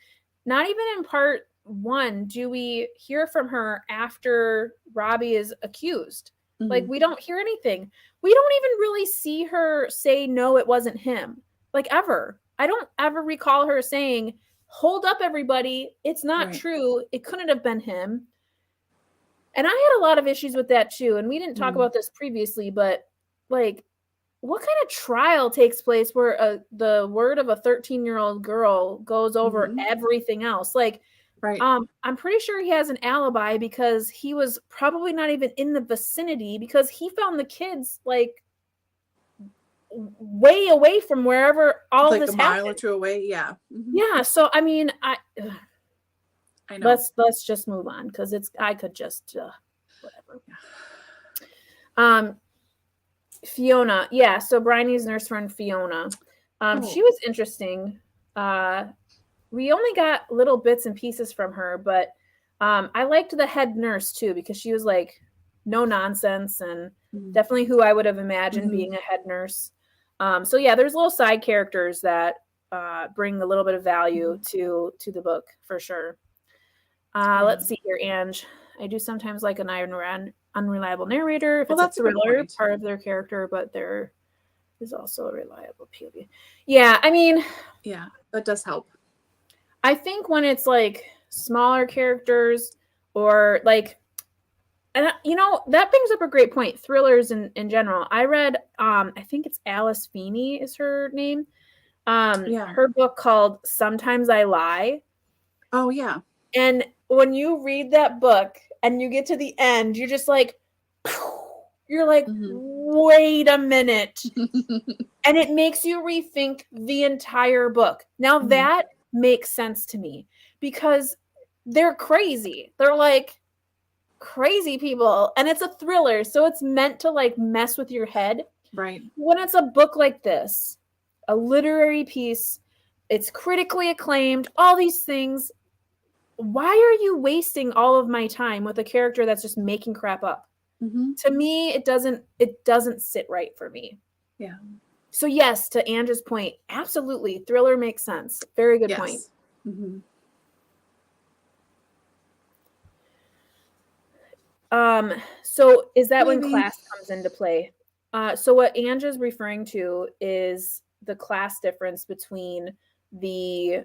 Speaker 1: not even in part 1 do we hear from her after Robbie is accused. Mm-hmm. Like, we don't hear anything. We don't even really see her say, no, it wasn't him. Like, ever. I don't ever recall her saying, hold up, everybody. It's not true. It couldn't have been him. And I had a lot of issues with that too. And we didn't talk about this previously, but like, what kind of trial takes place where the word of a 13-year-old girl goes over everything else? Like, I'm pretty sure he has an alibi because he was probably not even in the vicinity because he found the kids like way away from wherever all
Speaker 2: like
Speaker 1: this
Speaker 2: a mile
Speaker 1: happened.
Speaker 2: or 2 away. Yeah.
Speaker 1: Yeah. So, I mean, I
Speaker 2: know.
Speaker 1: Let's just move on because I could just whatever. Fiona, yeah. So Bryony's nurse friend Fiona, she was interesting. We only got little bits and pieces from her, but I liked the head nurse too because she was like no nonsense and definitely who I would have imagined being a head nurse. So yeah, there's little side characters that bring a little bit of value to the book for sure. Let's see here, Ange. I do sometimes like an unreliable narrator. If it's a thriller, part of their character, but there is also a reliable POV. Yeah, I mean...
Speaker 2: Yeah, that does help.
Speaker 1: I think when it's like smaller characters or like... And, you know, that brings up a great point. Thrillers in general. I read, I think it's Alice Feeney is her name. Her book called Sometimes I Lie.
Speaker 2: Oh, yeah.
Speaker 1: And when you read that book and you get to the end, you're just like, you're like, wait a minute. And it makes you rethink the entire book. Now that makes sense to me because they're crazy. They're like crazy people. And it's a thriller. So it's meant to like mess with your head.
Speaker 2: Right.
Speaker 1: When it's a book like this, a literary piece, it's critically acclaimed, all these things. Why are you wasting all of my time with a character that's just making crap up? To me, it doesn't sit right for me.
Speaker 2: Yeah.
Speaker 1: So yes, to Ange's point, absolutely, thriller makes sense. Very good point. So is that when class comes into play? So what Ange is referring to is the class difference between the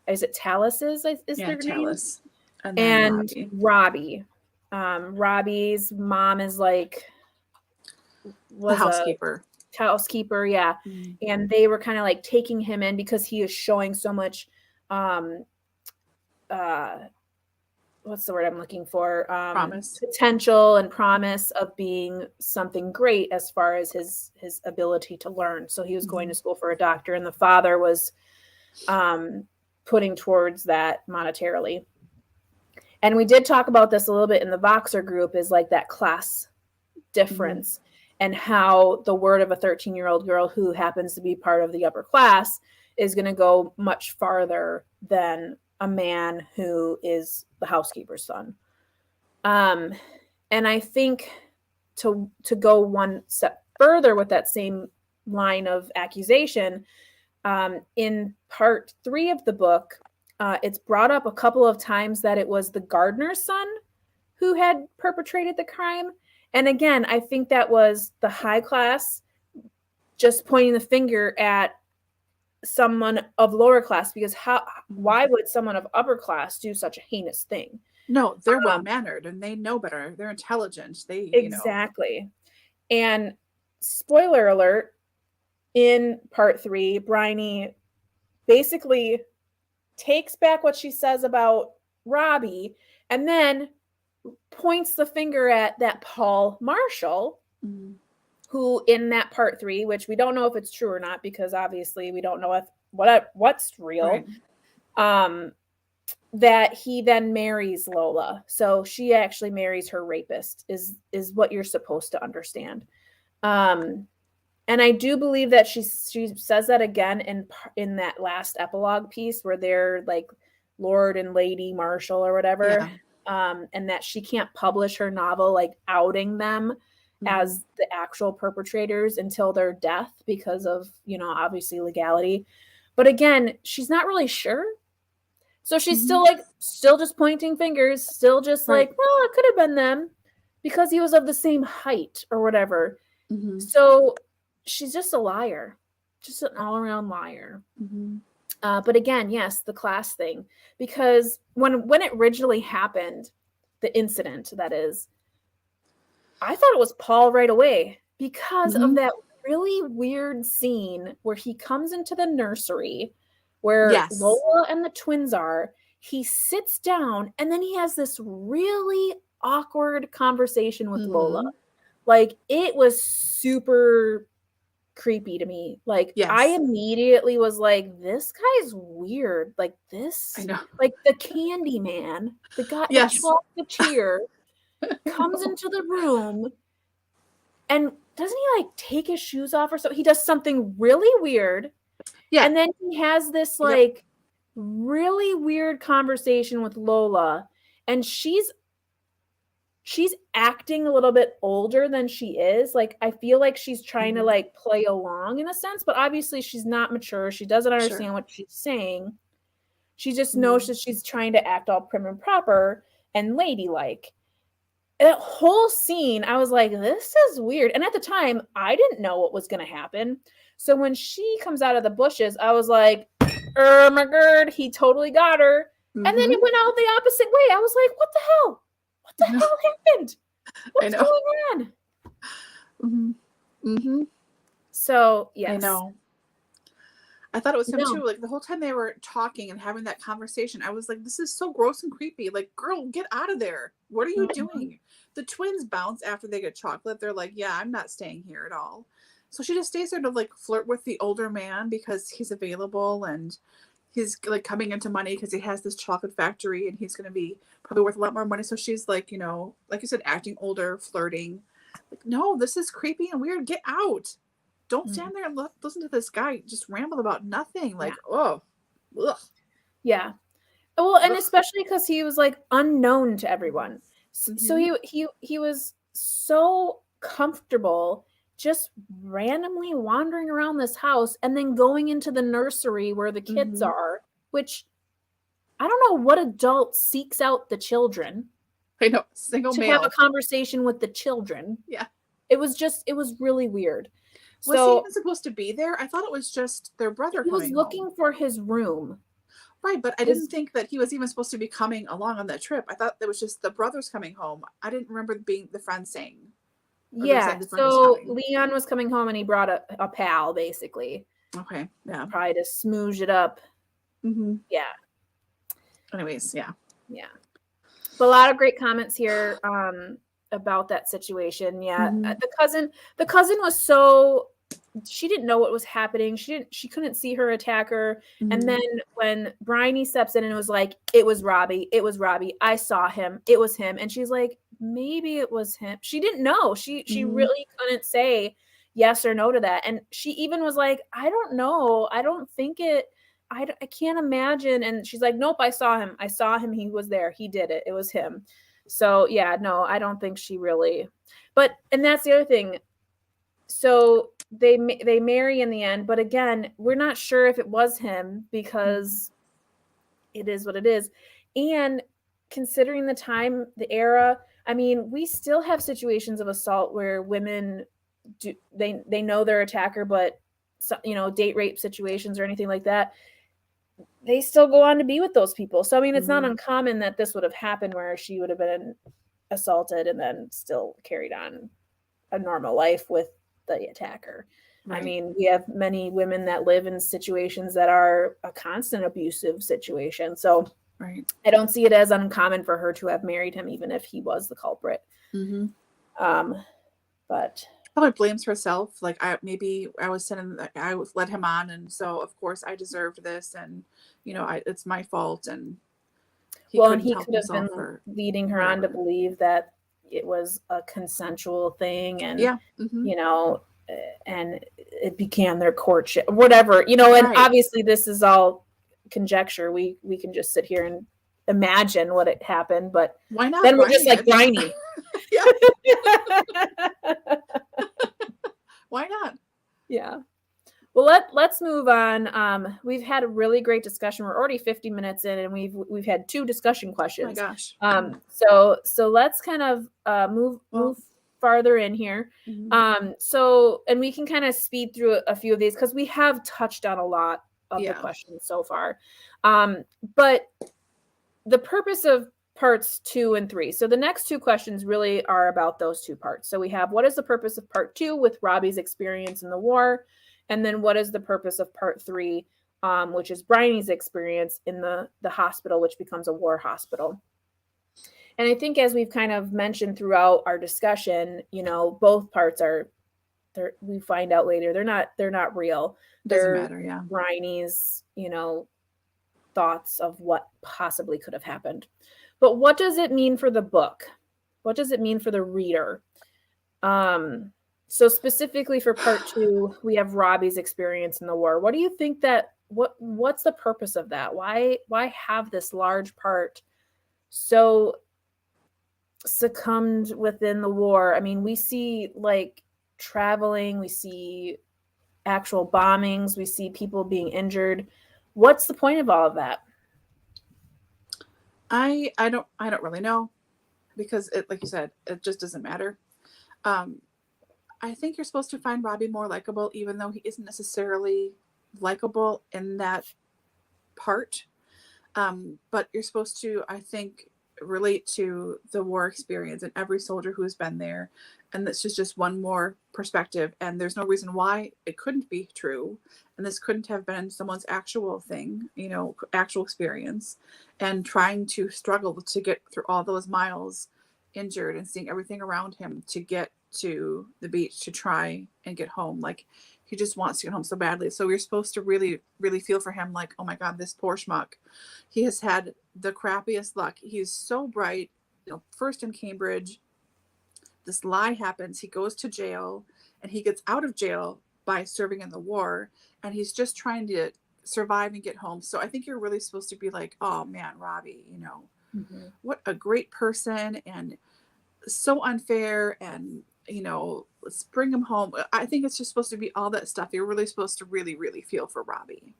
Speaker 1: is it Talus's is their
Speaker 2: Talus.
Speaker 1: name? And Robbie. Robbie's mom is like
Speaker 2: was the
Speaker 1: housekeeper, yeah. And they were kind of like taking him in because he is showing so much what's the word I'm looking for?
Speaker 2: Promise.
Speaker 1: Potential and promise of being something great as far as his ability to learn. So he was going to school for a doctor, and the father was putting towards that monetarily. And we did talk about this a little bit in the Voxer group, is like that class difference and how the word of a 13-year-old girl who happens to be part of the upper class is going to go much farther than a man who is the housekeeper's son. And I think to go one step further with that same line of accusation, in part 3 of the book, it's brought up a couple of times that it was the gardener's son who had perpetrated the crime. And again, I think that was the high class just pointing the finger at someone of lower class, because why would someone of upper class do such a heinous thing?
Speaker 2: No, they're well-mannered and they know better. They're intelligent. They
Speaker 1: exactly. And spoiler alert, in part 3, Bryony basically takes back what she says about Robbie and then points the finger at that Paul Marshall, who in that part 3, which we don't know if it's true or not, because obviously we don't know what's real, that he then marries Lola. So she actually marries her rapist, is what you're supposed to understand. And I do believe that she says that again in that last epilogue piece where they're like Lord and Lady Marshall or whatever, and that she can't publish her novel like outing them as the actual perpetrators until their death because of, obviously legality. But again, she's not really sure. So she's still just pointing fingers, still just like, well, it could have been them because he was of the same height or whatever. So she's just a liar, just an all-around liar. But again, yes, the class thing, because when it originally happened, the incident, that is, I thought it was Paul right away because of that really weird scene where he comes into the nursery where Lola and the twins are. He sits down and then he has this really awkward conversation with Lola. Like, it was super creepy to me. Like, I immediately was like, this guy's weird. Like, this,
Speaker 2: I know.
Speaker 1: like the candy man, the guy, the chocolatier, comes into the room and doesn't he like take his shoes off or so? He does something really weird. Yeah. And then he has this like really weird conversation with Lola, and she's acting a little bit older than she is. Like, I feel like she's trying to like play along in a sense, but obviously she's not mature. She doesn't understand what she's saying. She just knows that she's trying to act all prim and proper and ladylike. That whole scene, I was like, this is weird. And at the time, I didn't know what was going to happen. So when she comes out of the bushes, I was like, oh my God, he totally got her. And then it went out the opposite way. I was like, what the hell? What the hell happened? What's going on? So, yes.
Speaker 2: I know. I thought it was him too. Like, the whole time they were talking and having that conversation, I was like, this is so gross and creepy. Like, girl, get out of there. What are you doing? The twins bounce after they get chocolate. They're like, yeah, I'm not staying here at all. So she just stays there to like flirt with the older man because he's available and he's like coming into money because he has this chocolate factory and he's going to be probably worth a lot more money. So she's like, like you said, acting older, flirting. Like, no, this is creepy and weird. Get out. Don't stand there and listen to this guy just ramble about nothing. Like, ugh.
Speaker 1: Yeah. Well, and especially because he was like unknown to everyone. So he was so comfortable just randomly wandering around this house and then going into the nursery where the kids are, which I don't know what adult seeks out the children.
Speaker 2: I know, single
Speaker 1: to
Speaker 2: male.
Speaker 1: have a conversation with the children.
Speaker 2: Yeah.
Speaker 1: It was really weird.
Speaker 2: Was he even supposed to be there? I thought it was just their brother coming home.
Speaker 1: He was looking for his room.
Speaker 2: Right, but I didn't think that he was even supposed to be coming along on that trip. I thought it was just the brothers coming home. I didn't remember being the friend saying.
Speaker 1: Yeah, so Leon was coming home and he brought a pal, basically.
Speaker 2: Okay, yeah.
Speaker 1: Probably to smooge it up. Yeah.
Speaker 2: Anyways, yeah.
Speaker 1: Yeah. But a lot of great comments here about that situation. Yeah. The cousin was so... she didn't know what was happening. She couldn't see her attacker. And then when Bryony steps in and was like, it was Robbie. I saw him. It was him. And she's like, maybe it was him. She didn't know. She really couldn't say yes or no to that. And she even was like, I don't know. I don't think it, I can't imagine. And she's like, nope, I saw him. He was there. He did it. It was him. So yeah, no, I don't think she really, and that's the other thing. So they marry in the end, but again, we're not sure if it was him because it is what it is. And considering the time, the era, I mean, we still have situations of assault where women they know their attacker, but date rape situations or anything like that, they still go on to be with those people. So I mean, it's not uncommon that this would have happened where she would have been assaulted and then still carried on a normal life with the attacker. Right. I mean, we have many women that live in situations that are a constant abusive situation. So I don't see it as uncommon for her to have married him, even if he was the culprit. But
Speaker 2: probably blames herself. Like, I led him on, and so of course I deserved this, and it's my fault. And he could have been
Speaker 1: leading her on to believe that it was a consensual thing, and
Speaker 2: Yeah. Mm-hmm.
Speaker 1: you know, and it began their courtship, whatever, you know. And
Speaker 2: Right.
Speaker 1: obviously this is all conjecture. We can just sit here and imagine what it happened, but
Speaker 2: Why not?
Speaker 1: then we're just like
Speaker 2: it?
Speaker 1: briny.
Speaker 2: Yeah. Why not?
Speaker 1: Yeah. Well, let's move on. We've had a really great discussion. We're already 50 minutes in, and we've had 2 discussion questions.
Speaker 2: Oh my gosh.
Speaker 1: So let's kind of move farther in here.
Speaker 2: Mm-hmm.
Speaker 1: So, and we can kind of speed through a few of these because we have touched on a lot of the questions so far. But the purpose of parts 2 and 3. So the next 2 questions really are about those 2 parts. So we have, what is the purpose of part 2 with Robbie's experience in the war? And then what is the purpose of part 3, which is Bryony's experience in the hospital, which becomes a war hospital. And I think, as we've kind of mentioned throughout our discussion, you know, both parts are, we find out later, they're not real.
Speaker 2: Doesn't matter, yeah.
Speaker 1: Bryony's, you know, thoughts of what possibly could have happened. But what does it mean for the book? What does it mean for the reader? So specifically for part 2, we have Robbie's experience in the war. What do you think what's the purpose of that? Why have this large part so succumbed within the war? I mean, we see like traveling, we see actual bombings, we see people being injured. What's the point of all of that?
Speaker 2: I don't really know, because it, like you said, it just doesn't matter. I think you're supposed to find Robbie more likable, even though he isn't necessarily likable in that part. But you're supposed to, I think, relate to the war experience and every soldier who's been there. And this is just one more perspective. And there's no reason why it couldn't be true. And this couldn't have been someone's actual thing, you know, actual experience. And trying to struggle to get through all those miles injured and seeing everything around him to get to the beach to try and get home. Like, he just wants to get home so badly. So we're supposed to really, really feel for him. Like, oh my God, this poor schmuck. He has had the crappiest luck. He's so bright, you know, first in Cambridge. This lie happens. He goes to jail, and he gets out of jail by serving in the war. And he's just trying to survive and get home. So I think you're really supposed to be like, oh man, Robbie, you know, what a great person, and so unfair, and you know, let's bring him home. I think it's just supposed to be all that stuff. You're really supposed to really, really feel for Robbie.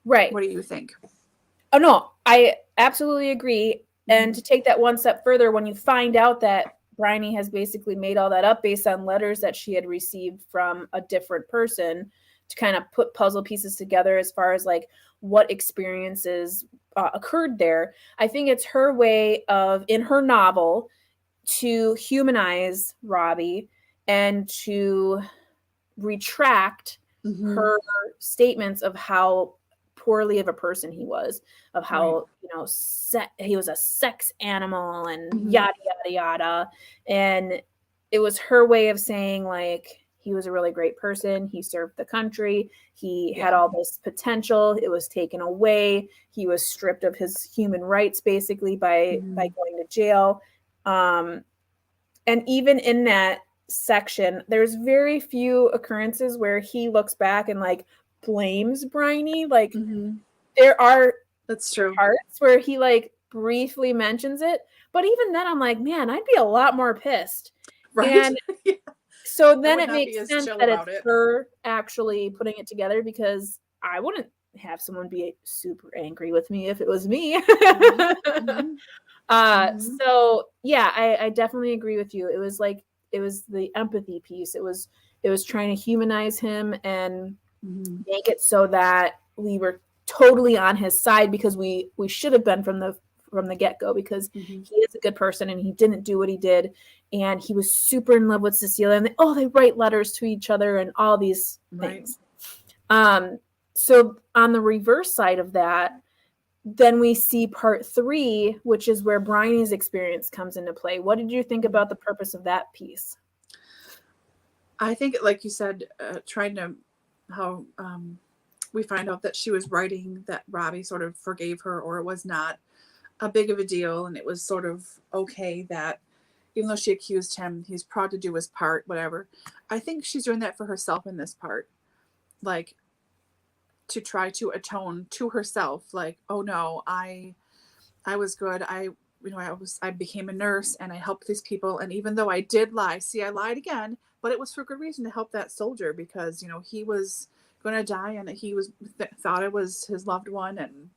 Speaker 1: Right.
Speaker 2: What do you think?
Speaker 1: Oh, no, I absolutely agree. And to take that one step further, when you find out that Bryony has basically made all that up based on letters that she had received from a different person, to kind of put puzzle pieces together as far as like what experiences occurred there, I think it's her way of, in her novel, to humanize Robbie and to retract her statements of how poorly of a person he was, of how, you know, he was a sex animal and yada, yada, yada. And it was her way of saying, like, he was a really great person. He served the country. He had all this potential. It was taken away. He was stripped of his human rights, basically, by going to jail. And even in that section, there's very few occurrences where he looks back and like blames Bryony. Like, there are
Speaker 2: that's true
Speaker 1: parts where he like briefly mentions it, but even then I'm like, man, I'd be a lot more pissed.
Speaker 2: Right.
Speaker 1: And so then it makes sense that it's her actually putting it together, because I wouldn't have someone be super angry with me if it was me. So yeah, I definitely agree with you. It was the empathy piece. It was trying to humanize him and make it so that we were totally on his side, because we should have been from the get-go, because he is a good person and he didn't do what he did, and he was super in love with Cecilia, and they write letters to each other and all these things. So on the reverse side of that, then we see part 3, which is where Bryony's experience comes into play. What did you think about the purpose of that piece?
Speaker 2: I think, like you said, how we find out that she was writing that Robbie sort of forgave her, or it was not a big of a deal, and it was sort of okay that even though she accused him, he's proud to do his part, whatever. I think she's doing that for herself in this part. Like, to try to atone to herself, like, oh no, I was good. I became a nurse and I helped these people. And even though I did lie, see, I lied again, but it was for good reason, to help that soldier, because, he was going to die and he was thought I was his loved one. And,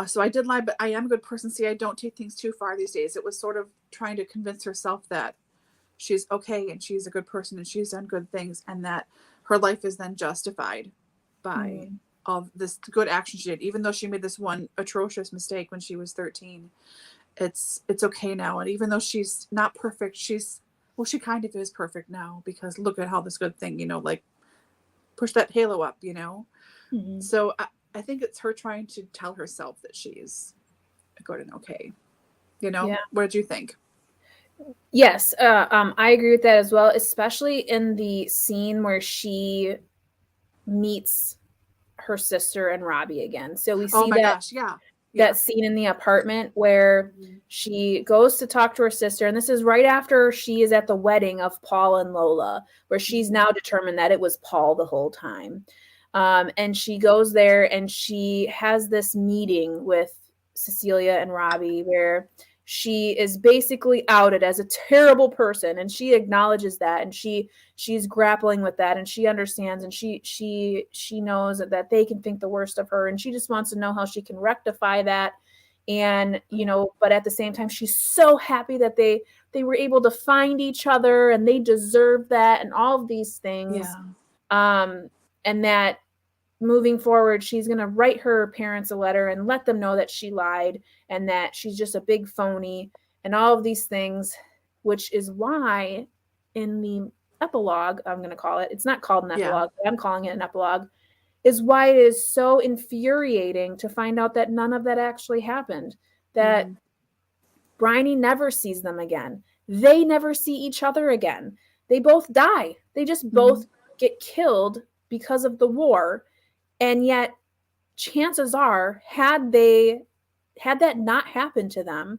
Speaker 2: so I did lie, but I am a good person. See, I don't take things too far these days. It was sort of trying to convince herself that she's okay and she's a good person and she's done good things, and that her life is then justified by all this good action she did, even though she made this one atrocious mistake when she was 13. It's okay now. And even though she's not perfect, she kind of is perfect now, because look at how this good thing, like, push that halo up, So I think it's her trying to tell herself that she's good and okay.
Speaker 1: Yeah.
Speaker 2: What did you think?
Speaker 1: Yes, I agree with that as well, especially in the scene where she meets her sister and Robbie again. So we see that scene in the apartment where she goes to talk to her sister, and this is right after she is at the wedding of Paul and Lola, where she's now determined that it was Paul the whole time. And she goes there and she has this meeting with Cecilia and Robbie where she is basically outed as a terrible person, and she acknowledges that, and she's grappling with that, and she understands, and she knows that they can think the worst of her, and she just wants to know how she can rectify that. And but at the same time, she's so happy that they were able to find each other and they deserve that and all of these things. And that moving forward, she's going to write her parents a letter and let them know that she lied and that she's just a big phony and all of these things, which is why in the epilogue, I'm going to call it, it's not called an epilogue, but I'm calling it an epilogue, is why it is so infuriating to find out that none of that actually happened, that Bryony never sees them again. They never see each other again. They both die. They just both get killed because of the war. And yet, chances are, had that not happened to them,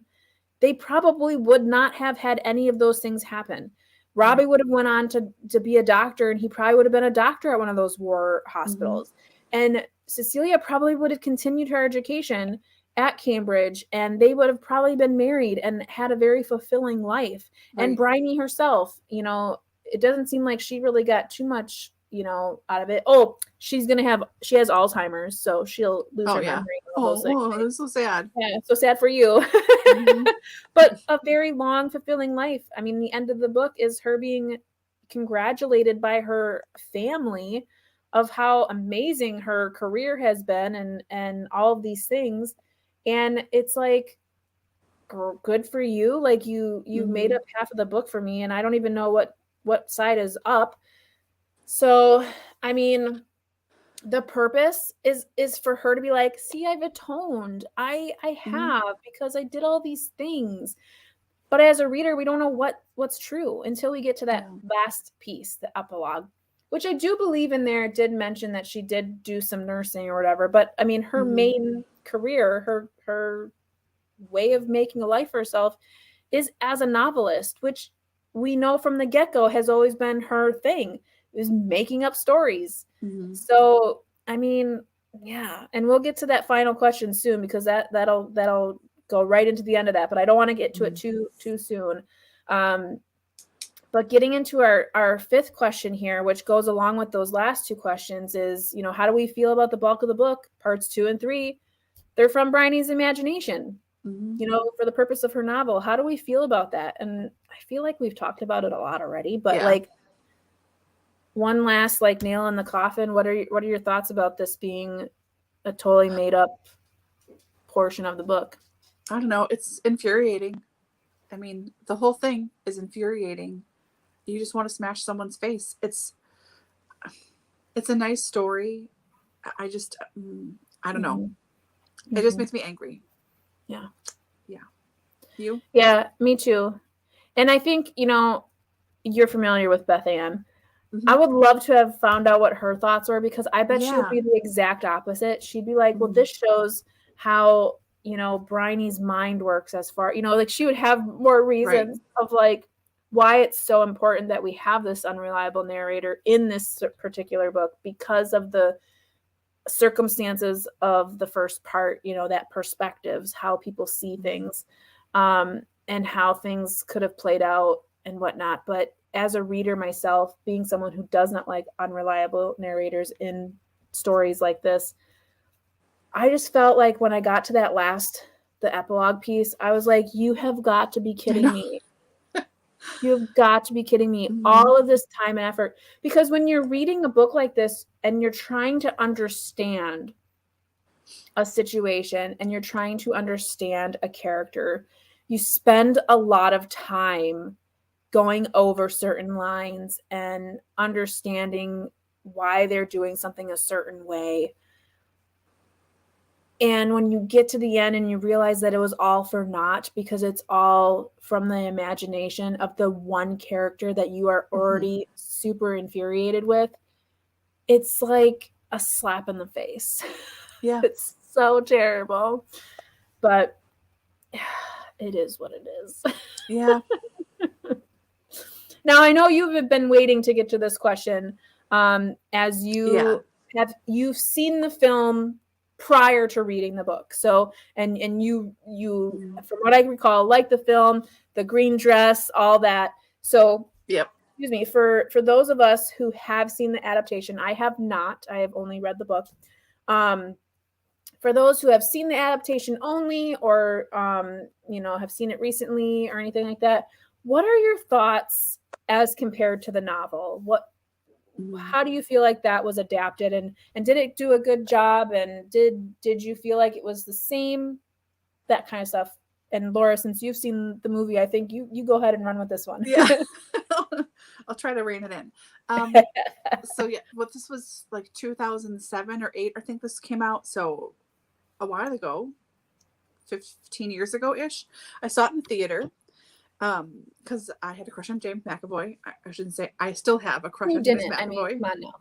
Speaker 1: they probably would not have had any of those things happen. Robbie would have went on to be a doctor, and he probably would have been a doctor at one of those war hospitals. And Cecilia probably would have continued her education at Cambridge, and they would have probably been married and had a very fulfilling life. And Bryony herself, it doesn't seem like she really got too much out of it. She has Alzheimer's, so she'll lose her memory.
Speaker 2: It's so sad.
Speaker 1: Yeah, so sad for you. But a very long, fulfilling life. I mean, the end of the book is her being congratulated by her family of how amazing her career has been and all of these things. And it's like, good for you. Like you made up half of the book for me, and I don't even know what side is up. So, I mean, the purpose is for her to be like, see, I've atoned. I have, because I did all these things. But as a reader, we don't know what's true until we get to that last piece, the epilogue, which I do believe in there. It did mention that she did do some nursing or whatever. But I mean, her main career, her way of making a life for herself is as a novelist, which we know from the get-go has always been her thing. Is making up stories. So, I mean, yeah. And we'll get to that final question soon, because that'll go right into the end of that, but I don't want to get to it too soon. But getting into our fifth question here, which goes along with those last two questions, is, how do we feel about the bulk of the book? Parts 2 and 3, they're from Bryony's imagination, for the purpose of her novel. How do we feel about that? And I feel like we've talked about it a lot already, but one last nail in the coffin. What are your thoughts about this being a totally made up portion of the book?
Speaker 2: I don't know. It's infuriating. I mean, the whole thing is infuriating. You just want to smash someone's face. It's a nice story. I don't know. It just makes me angry.
Speaker 1: Yeah.
Speaker 2: Yeah. You?
Speaker 1: Yeah, me too. And I think, you're familiar with Beth Ann. I would love to have found out what her thoughts were, because I bet she would be the exact opposite. She'd be like, well, this shows how, Bryony's mind works as far, like she would have more reasons of like why it's so important that we have this unreliable narrator in this particular book because of the circumstances of the first part, that perspectives, how people see things, and how things could have played out and whatnot. But as a reader myself, being someone who does not like unreliable narrators in stories like this, I just felt like when I got to the epilogue piece, I was like, you have got to be kidding me. You have got to be kidding me.
Speaker 2: Mm-hmm.
Speaker 1: All of this time and effort. Because when you're reading a book like this and you're trying to understand a situation and you're trying to understand a character, you spend a lot of time going over certain lines and understanding why they're doing something a certain way. And when you get to the end and you realize that it was all for naught because it's all from the imagination of the one character that you are already super infuriated with, it's like a slap in the face.
Speaker 2: Yeah.
Speaker 1: It's so terrible. But it is what it is.
Speaker 2: Yeah.
Speaker 1: Now, I know you've been waiting to get to this question, as you've seen the film prior to reading the book. So, and you from what I recall, like the film, the green dress, all that. So, excuse me, for those of us who have seen the adaptation, I have not. I have only read the book. For those who have seen the adaptation only, or have seen it recently or anything like that, what are your thoughts as compared to the novel? How do you feel like that was adapted, and did it do a good job, and did you feel like it was the same, that kind of stuff? And Laura, since you've seen the movie, I think you go ahead and run with this one.
Speaker 2: Yeah. I'll try to rein it in. So this was like 2007 or 8, I think this came out. So a while ago, 15 years ago ish. I saw it in the theater. Because I had a crush on James McAvoy. I shouldn't say I still have a crush on James McAvoy.
Speaker 1: I mean, come on now.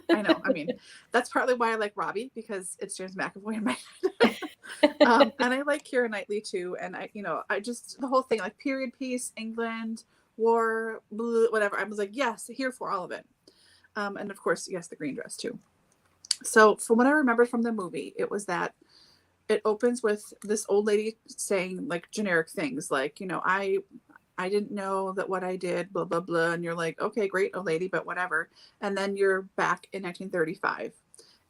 Speaker 2: I know. I mean, that's partly why I like Robbie, because it's James McAvoy in my head. And I like Keira Knightley too. And I just, the whole thing, like period piece, England, war, blue, whatever. I was like, yes, here for all of it. And of course, yes, the green dress too. So from what I remember from the movie, it was that it opens with this old lady saying like generic things like, I didn't know that what I did, blah, blah, blah. And you're like, okay, great, old lady, but whatever. And then you're back in 1935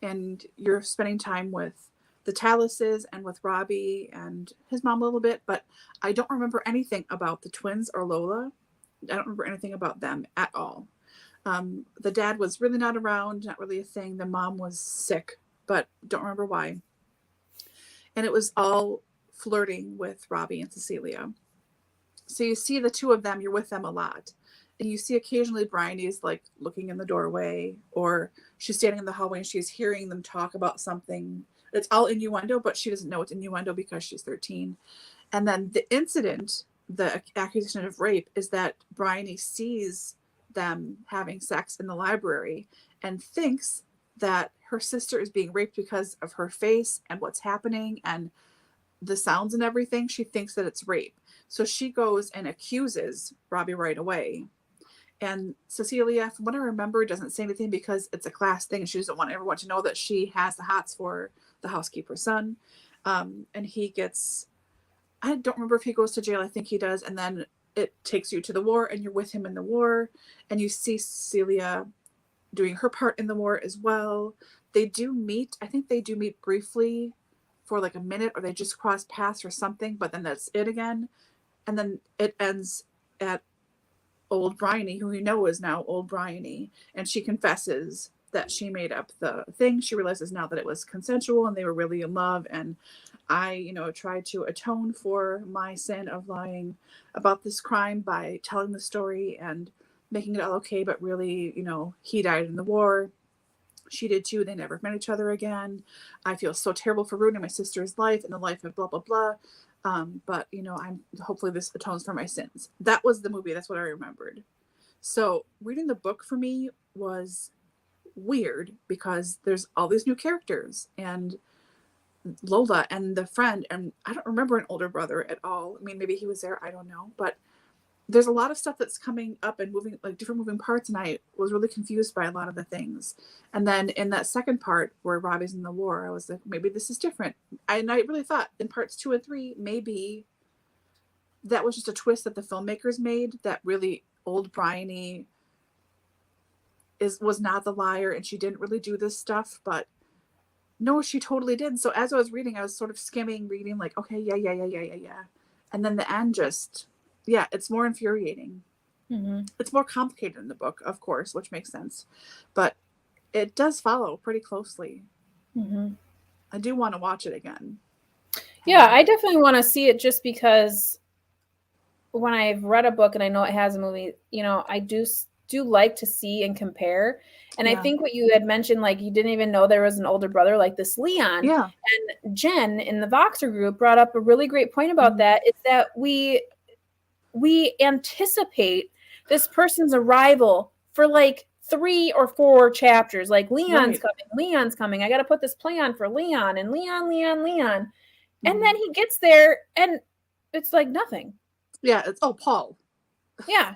Speaker 2: and you're spending time with the Tallases and with Robbie and his mom a little bit, but I don't remember anything about the twins or Lola. I don't remember anything about them at all. The dad was really not around, not really a thing. The mom was sick, but don't remember why. And it was all flirting with Robbie and Cecilia. So you see the two of them, you're with them a lot. And you see occasionally Bryony's like looking in the doorway, or she's standing in the hallway and she's hearing them talk about something. It's all innuendo, but she doesn't know it's innuendo because she's 13. And then the incident, the accusation of rape, is that Bryony sees them having sex in the library and thinks that her sister is being raped because of her face and what's happening and the sounds and everything. She thinks that it's rape. So she goes and accuses Robbie right away. And Cecilia, from what I remember, doesn't say anything because it's a class thing and she doesn't want everyone to know that she has the hots for the housekeeper's son. And he gets, I don't remember if he goes to jail. I think he does. And then it takes you to the war and you're with him in the war. And you see Cecilia doing her part in the war as well. They do meet. I think they do meet briefly for like a minute, or they just cross paths or something, but then that's it again. And then it ends at old Bryony, who we know is now old Bryony, and she confesses that she made up the thing. She realizes now that it was consensual and they were really in love. And I, tried to atone for my sin of lying about this crime by telling the story and making it all okay. But really, he died in the war. She did too. They never met each other again. I feel so terrible for ruining my sister's life and the life of blah, blah, blah. But I'm hopefully this atones for my sins. That was the movie. That's what I remembered. So reading the book for me was weird because there's all these new characters and Lola and the friend, and I don't remember an older brother at all. I mean, maybe he was there, I don't know, but there's a lot of stuff that's coming up and moving, like different moving parts, and I was really confused by a lot of the things. And then in that second part where Robbie's in the war, I was like, maybe this is different. And I really thought in parts 2 and 3, maybe that was just a twist that the filmmakers made, that really old Bryony was not the liar and she didn't really do this stuff, but no, she totally did. So as I was reading, I was sort of skimming, reading, like, okay, yeah. And then the end just, yeah, it's more infuriating.
Speaker 1: Mm-hmm.
Speaker 2: It's more complicated in the book, of course, which makes sense. But it does follow pretty closely.
Speaker 1: Mm-hmm.
Speaker 2: I do want to watch it again.
Speaker 1: Yeah, I definitely want to see it, just because when I've read a book and I know it has a movie, you know, I do like to see and compare. And
Speaker 2: Yeah.
Speaker 1: I think what you had mentioned, like you didn't even know there was an older brother like this Leon.
Speaker 2: Yeah.
Speaker 1: And Jen in the Voxer group brought up a really great point about that. Is that we anticipate this person's arrival for like 3 or 4 chapters. Like Leon's coming. I got to put this play on for Leon, and Leon. And then he gets there and it's like nothing.
Speaker 2: Yeah, it's Paul.
Speaker 1: Yeah.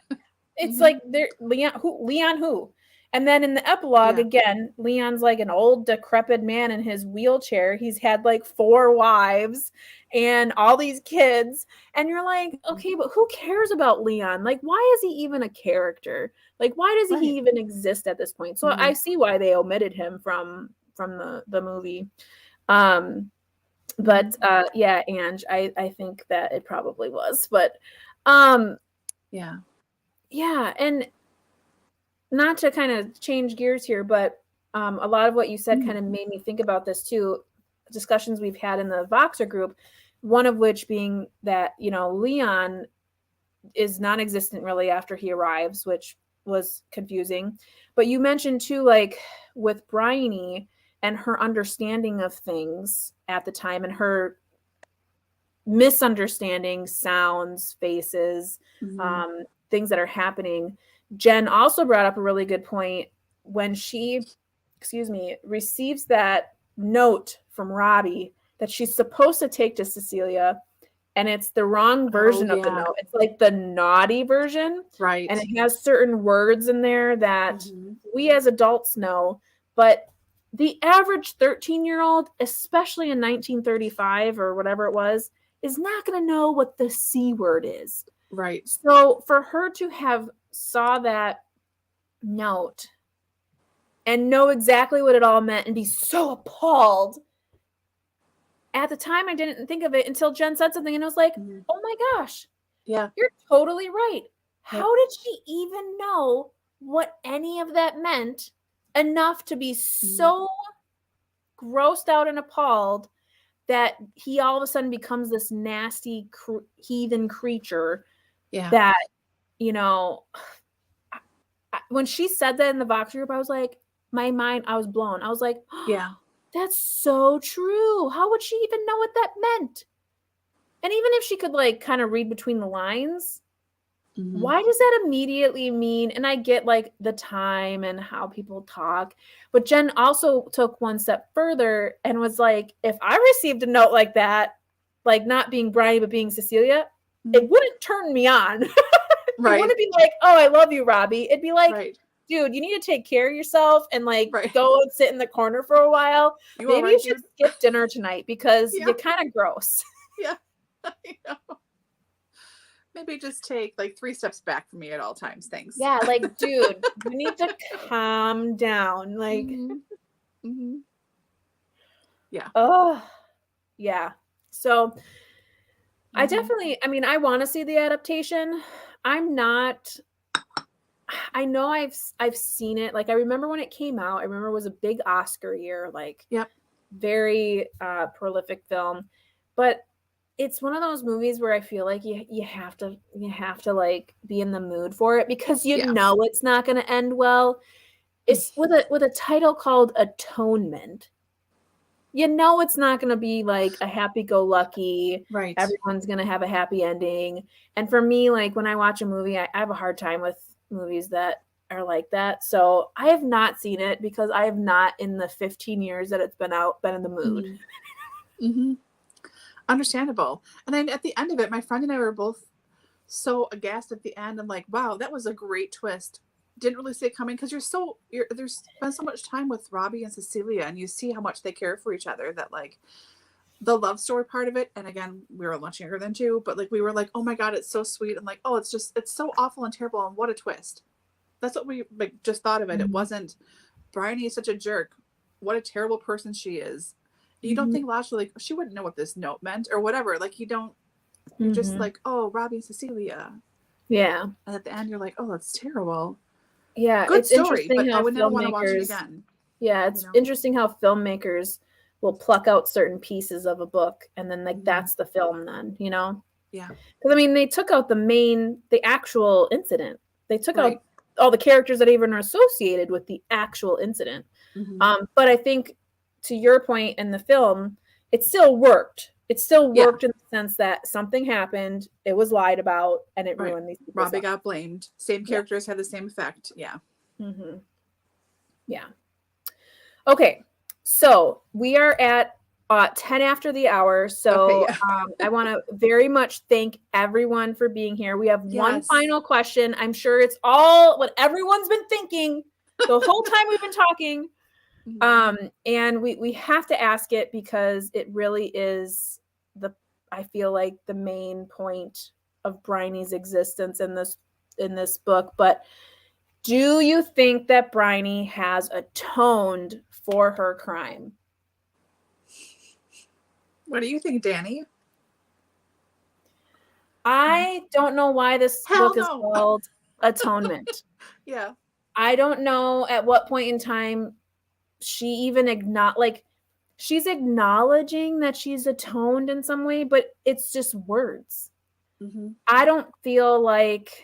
Speaker 1: It's like Leon who? And then in the epilogue, again, Leon's like an old decrepit man in his wheelchair. He's had like 4 wives and all these kids. And you're like, okay, but who cares about Leon? Like, why is he even a character? Like, why does he even exist at this point? So I see why they omitted him from the movie. But yeah, Ange, I think that it probably was. But yeah, and not to kind of change gears here, but a lot of what you said kind of made me think about this too. Discussions we've had in the Voxer group, one of which being that, you know, Leon is non-existent really after he arrives, which was confusing. But you mentioned too, like with Bryony and her understanding of things at the time and her misunderstanding sounds, faces, things that are happening. Jen also brought up a really good point when she, receives that note from Robbie that she's supposed to take to Cecilia, and it's the wrong version of the note. It's like the naughty version.
Speaker 2: Right.
Speaker 1: And it has certain words in there that we as adults know, but the average 13-year-old, especially in 1935 or whatever it was, is not going to know what the C word is.
Speaker 2: Right.
Speaker 1: So for her to have saw that note and know exactly what it all meant and be so appalled, at the time I didn't think of it until Jen said something and I was like, oh my gosh, you're totally right. How did she even know what any of that meant enough to be so grossed out and appalled that he all of a sudden becomes this nasty heathen creature that, you know, when she said that in the Vox group, I was like, I was blown. I was like, that's so true. How would she even know what that meant? And even if she could like kind of read between the lines, why does that immediately mean? And I get like the time and how people talk, but Jen also took one step further and was like, if I received a note like that, like not being Bryony, but being Cecilia, it wouldn't turn me on. It wouldn't be like, oh, I love you, Robbie. It'd be like, dude, you need to take care of yourself and like go and sit in the corner for a while. Maybe you should skip dinner tonight because you're kind of gross.
Speaker 2: Yeah, I know. Maybe just take like 3 steps back from me at all times. Thanks.
Speaker 1: Yeah, like, dude, you need to calm down. Like,
Speaker 2: yeah.
Speaker 1: Oh, yeah. So I definitely, I mean, I want to see the adaptation. I know I've seen it. Like, I remember when it came out. I remember it was a big Oscar year, like very prolific film. But it's one of those movies where I feel like you have to like be in the mood for it because you know it's not going to end well. It's with a title called Atonement. You know it's not going to be like a happy-go-lucky, everyone's going to have a happy ending. And for me, like when I watch a movie, I have a hard time with movies that are like that. So I have not seen it because I have not, in the 15 years that it's been out, been in the mood.
Speaker 2: Mm-hmm. Understandable. And then at the end of it, my friend and I were both so aghast at the end. I'm like, wow, that was a great twist. Didn't really see it coming because there's spent so much time with Robbie and Cecilia, and you see how much they care for each other, that like the love story part of it. And again, we were much younger than two, but like we were like, oh my God, it's so sweet. And like, oh, it's so awful and terrible. And what a twist. That's what we like just thought of it.
Speaker 1: Mm-hmm.
Speaker 2: It wasn't Bryony is such a jerk. What a terrible person she is. You don't
Speaker 1: Mm-hmm.
Speaker 2: think logically, like, she wouldn't know what this note meant or whatever. Like you're just like, oh, Robbie and Cecilia.
Speaker 1: Yeah.
Speaker 2: And at the end, you're like, oh, that's terrible.
Speaker 1: Yeah.
Speaker 2: Good
Speaker 1: it's
Speaker 2: story,
Speaker 1: interesting
Speaker 2: but
Speaker 1: how
Speaker 2: I would never want to watch it again.
Speaker 1: Yeah, it's interesting how filmmakers will pluck out certain pieces of a book and then like that's the film then, you know?
Speaker 2: Yeah.
Speaker 1: Because I mean, they took out the actual incident. They took out all the characters that even are associated with the actual incident.
Speaker 2: Mm-hmm.
Speaker 1: But I think to your point in the film, it still worked. It still worked in the sense that something happened, it was lied about, and it ruined these people.
Speaker 2: Robbie got blamed. Same characters had the same effect. Yeah.
Speaker 1: Mm-hmm. Yeah. Okay. So we are at 10 after the hour. So I want to very much thank everyone for being here. We have one final question. I'm sure it's all what everyone's been thinking the whole time we've been talking. And we have to ask it because it really is I feel like the main point of Bryony's existence in this book. But do you think that Bryony has atoned for her crime?
Speaker 2: What do you think, Dani?
Speaker 1: I don't know why this book is called Atonement.
Speaker 2: Yeah.
Speaker 1: I don't know at what point in time she even she's acknowledging that she's atoned in some way, but it's just words.
Speaker 2: Mm-hmm.
Speaker 1: I don't feel like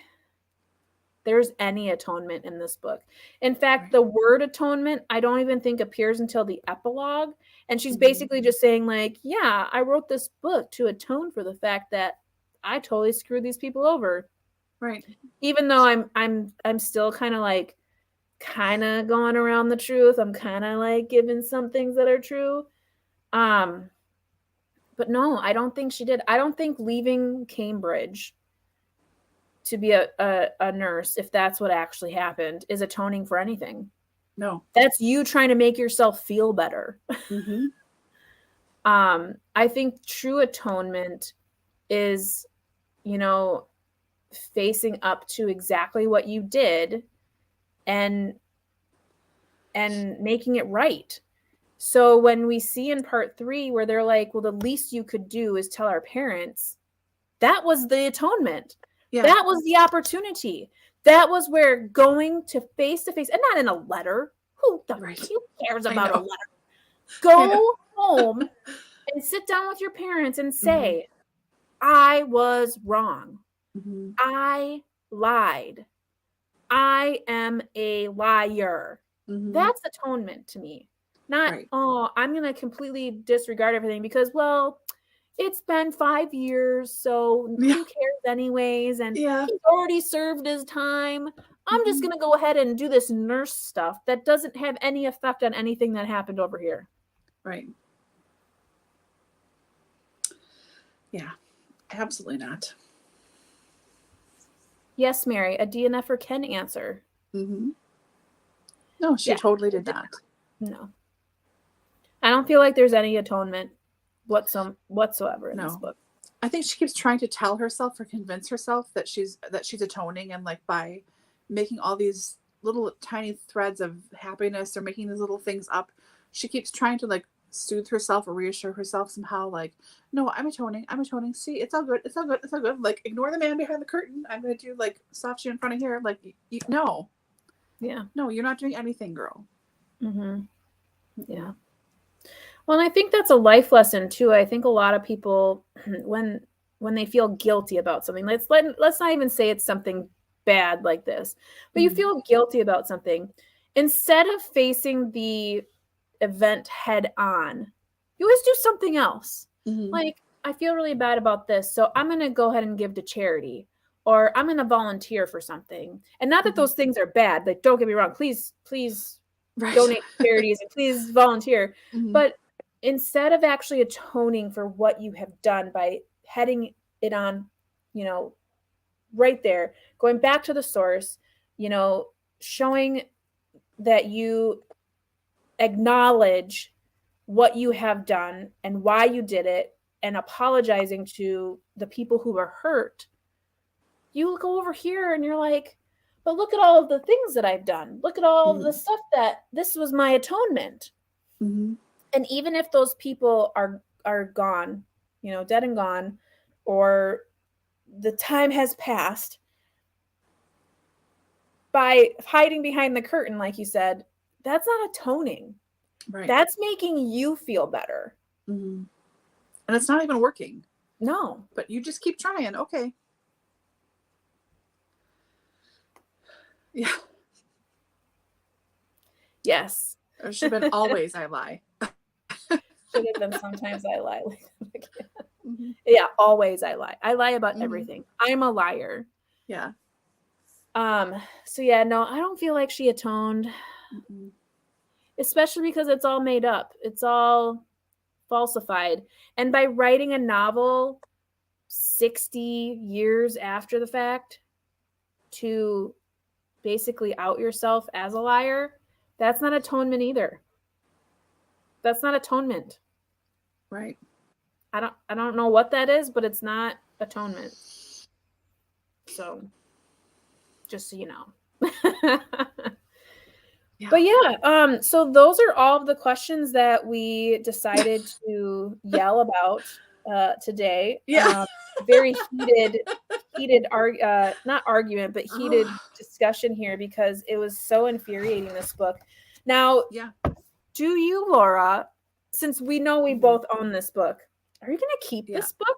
Speaker 1: there's any atonement in this book. In fact, the word atonement, I don't even think appears until the epilogue. And she's basically just saying like, yeah, I wrote this book to atone for the fact that I totally screwed these people over.
Speaker 2: Right.
Speaker 1: Even though I'm still kind of going around the truth. I'm kind of like giving some things that are true. But no, I don't think she did. I don't think leaving Cambridge to be a nurse, if that's what actually happened, is atoning for anything.
Speaker 2: No.
Speaker 1: That's you trying to make yourself feel better.
Speaker 2: Mm-hmm.
Speaker 1: I think true atonement is, facing up to exactly what you did and making it right. So when we see in part 3 where they're like, well, the least you could do is tell our parents, that was the atonement. Yeah. That was the opportunity. That was where going to face-to-face, and not in a letter. Who cares about a letter? Go home and sit down with your parents and say, I was wrong. Mm-hmm. I lied. I am a liar. Mm-hmm. That's atonement to me. Not, I'm going to completely disregard everything because, well, it's been 5 years, so who cares anyways? And he's already served his time. I'm just going to go ahead and do this nurse stuff that doesn't have any effect on anything that happened over here.
Speaker 2: Right. Yeah, absolutely not.
Speaker 1: Yes, Mary, a DNFer can answer.
Speaker 2: Mm-hmm. No, she totally did not.
Speaker 1: No. I don't feel like there's any atonement whatsoever in this book.
Speaker 2: I think she keeps trying to tell herself or convince herself that she's atoning, and like by making all these little tiny threads of happiness or making these little things up, she keeps trying to like soothe herself or reassure herself somehow, like, no, I'm atoning. See, it's all good. Like, ignore the man behind the curtain. I'm going to do like soft shoe in front of here. Like, no. Yeah. No, you're not doing anything, girl.
Speaker 1: Mm-hmm. Yeah. Well, and I think that's a life lesson too. I think a lot of people, when they feel guilty about something, let's not even say it's something bad like this, but you feel guilty about something, instead of facing the event head on, you always do something else. Like, I feel really bad about this, so I'm going to go ahead and give to charity, or I'm going to volunteer for something. And not that those things are bad. Like, don't get me wrong. Please donate to charities and please volunteer. But instead of actually atoning for what you have done by heading it on, right there, going back to the source, showing that you acknowledge what you have done and why you did it, and apologizing to the people who were hurt, you go over here and you're like, but look at all of the things that I've done. Look at all of the stuff that this was my atonement.
Speaker 2: Mm-hmm.
Speaker 1: And even if those people are gone, dead and gone, or the time has passed, by hiding behind the curtain, like you said, that's not atoning.
Speaker 2: Right.
Speaker 1: That's making you feel better.
Speaker 2: Mm-hmm. And it's not even working.
Speaker 1: No.
Speaker 2: But you just keep trying. Okay. Yeah.
Speaker 1: Yes.
Speaker 2: It should have been always I lie.
Speaker 1: Should have been sometimes I lie. Mm-hmm. Yeah, always I lie. I lie about everything. I'm a liar.
Speaker 2: Yeah.
Speaker 1: So yeah, no, I don't feel like she atoned. Mm-mm. Especially because it's all made up. It's all falsified. And by writing a novel 60 years after the fact to basically out yourself as a liar, that's not atonement either. That's not atonement.
Speaker 2: Right.
Speaker 1: I don't know what that is, but it's not atonement. So just so you know. Yeah. But yeah, so those are all of the questions that we decided to yell about today.
Speaker 2: Yeah.
Speaker 1: Very not argument, but heated discussion here, because it was so infuriating, this book. Now,
Speaker 2: yeah.
Speaker 1: Do you, Laura, since we know we both own this book, are you going to keep this book?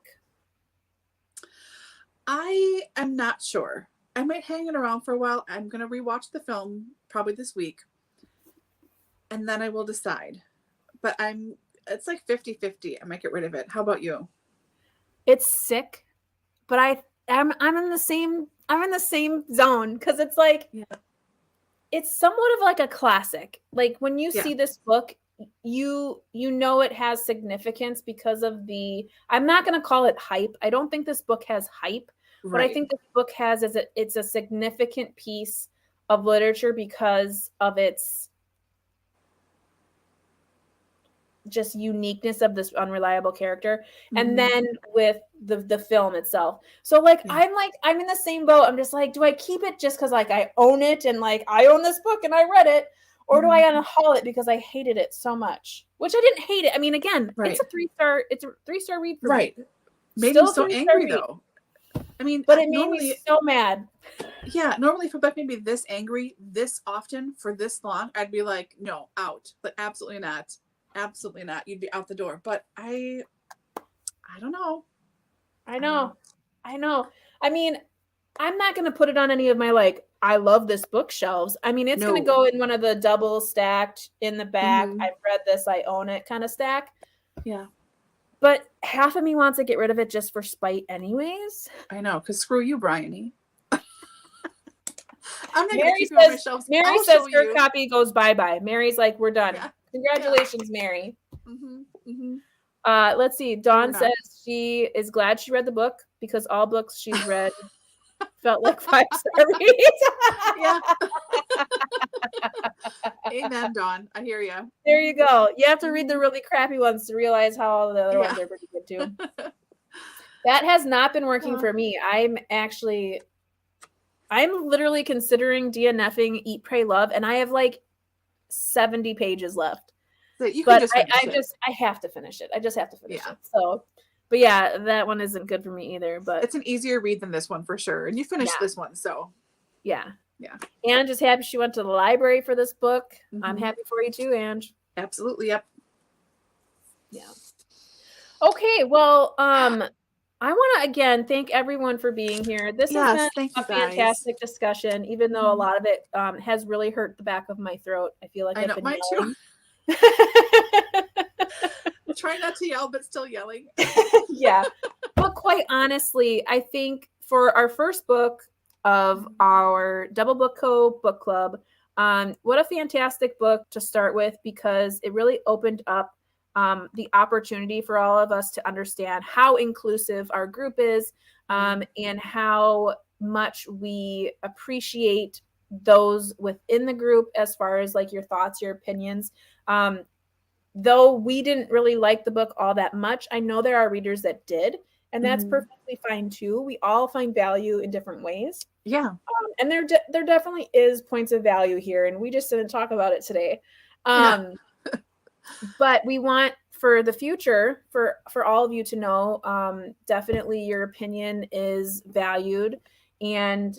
Speaker 2: I am not sure. I might hang it around for a while. I'm going to rewatch the film probably this week, and then I will decide. But it's like 50-50. I might get rid of it. How about you?
Speaker 1: It's sick, but I'm in the same zone, because it's like, it's somewhat of like a classic. Like when you see this book, you know it has significance because of I'm not going to call it hype. I don't think this book has hype. Right. What I think this book has is it's a significant piece of literature because of its just uniqueness of this unreliable character. And then with the film itself. So like, I'm in the same boat. I'm just like, do I keep it just because like I own it and like I own this book and I read it? Or do I unhaul it because I hated it so much? Which I didn't hate it. I mean, again, it's a 3-star read for me.
Speaker 2: Made me so angry though. I mean,
Speaker 1: but it made me so mad.
Speaker 2: Yeah, normally if a book made me this angry this often for this long, I'd be like, no, out. But absolutely not. Absolutely not. You'd be out the door. But I don't know.
Speaker 1: I know. I mean, I'm not going to put it on any of my like, I love this bookshelves. I mean, it's going to go in one of the double stacked in the back. I've read this, I own it kind of stack.
Speaker 2: Yeah.
Speaker 1: But half of me wants to get rid of it just for spite anyways.
Speaker 2: I know, because screw you, Bryony. I'm not
Speaker 1: going to keep it on my shelves. Mary says her copy goes bye-bye. Mary's like, we're done. Yeah. Congratulations, Mary. Let's see. Dawn says she is glad she read the book because all books she's read felt like 5-star reads.
Speaker 2: Yeah. Amen, Dawn. I hear you.
Speaker 1: There you go. You have to read the really crappy ones to realize how all the other ones are pretty good too. That has not been working for me. I'm literally considering DNFing Eat, Pray, Love, and I have like 70 pages left.
Speaker 2: So you can
Speaker 1: I have to finish it. I just have to finish it. So, but yeah, that one isn't good for me either. But
Speaker 2: it's an easier read than this one for sure. And you finished this one, so
Speaker 1: yeah. And just happy she went to the library for this book. I'm happy for you too, Ange.
Speaker 2: Absolutely, yep.
Speaker 1: Yeah. Okay, well, I want to again thank everyone for being here. This has been a fantastic discussion, even though a lot of it has really hurt the back of my throat. I feel like I've been yelling.
Speaker 2: Trying not to yell, but still yelling.
Speaker 1: Yeah. But quite honestly, I think for our first book of our DoubleBookedCo book club, what a fantastic book to start with, because it really opened up the opportunity for all of us to understand how inclusive our group is, and how much we appreciate those within the group as far as like your thoughts, your opinions. Though we didn't really like the book all that much, I know there are readers that did, and that's perfectly fine too. We all find value in different ways.
Speaker 2: Yeah.
Speaker 1: And there definitely is points of value here, and we just didn't talk about it today. But we want for the future for all of you to know, definitely your opinion is valued. And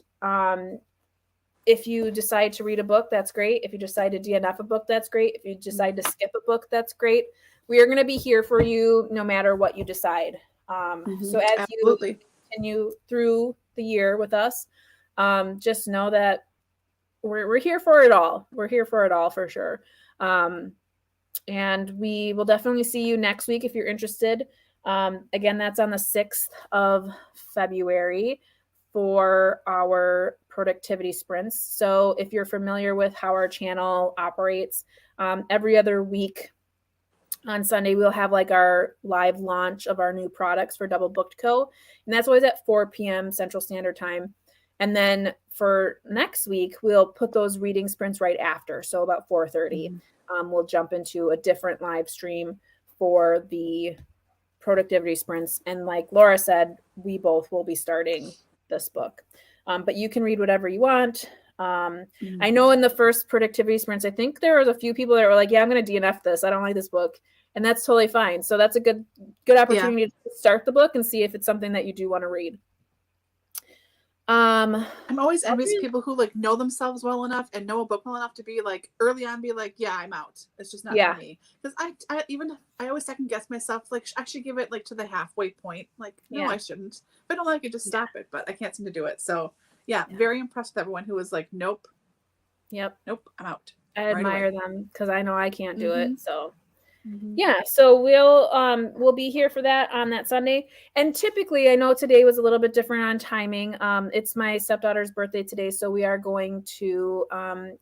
Speaker 1: if you decide to read a book, that's great. If you decide to DNF a book, that's great. If you decide to skip a book, that's great. We are going to be here for you no matter what you decide. So as you continue through the year with us, just know that we're here for it all. We're here for it all for sure. And we will definitely see you next week if you're interested. Again, that's on the 6th of February for our productivity sprints. So if you're familiar with how our channel operates, every other week on Sunday, we'll have like our live launch of our new products for DoubleBookedCo. And that's always at 4 p.m. Central Standard Time. And then for next week, we'll put those reading sprints right after. So about 4:30, we'll jump into a different live stream for the productivity sprints. And like Laura said, we both will be starting this book. But you can read whatever you want. I know in the first productivity sprints, I think there was a few people that were like, yeah, I'm going to DNF this. I don't like this book. And that's totally fine. So that's a good opportunity to start the book and see if it's something that you do want to read. I'm
Speaker 2: always envious of people who like know themselves well enough and know a book well enough to be like early on, be like, yeah, I'm out. It's just not for me. Because I always second guess myself. Like I should give it like to the halfway point. Like, no, I shouldn't. If I don't like it, just stop it. But I can't seem to do it. So very impressed with everyone who was like, nope. Yep. Nope. I'm out.
Speaker 1: I admire them because I know I can't do it. So so we'll be here for that on that Sunday. And typically, I know today was a little bit different on timing. It's my stepdaughter's birthday today, so we are going to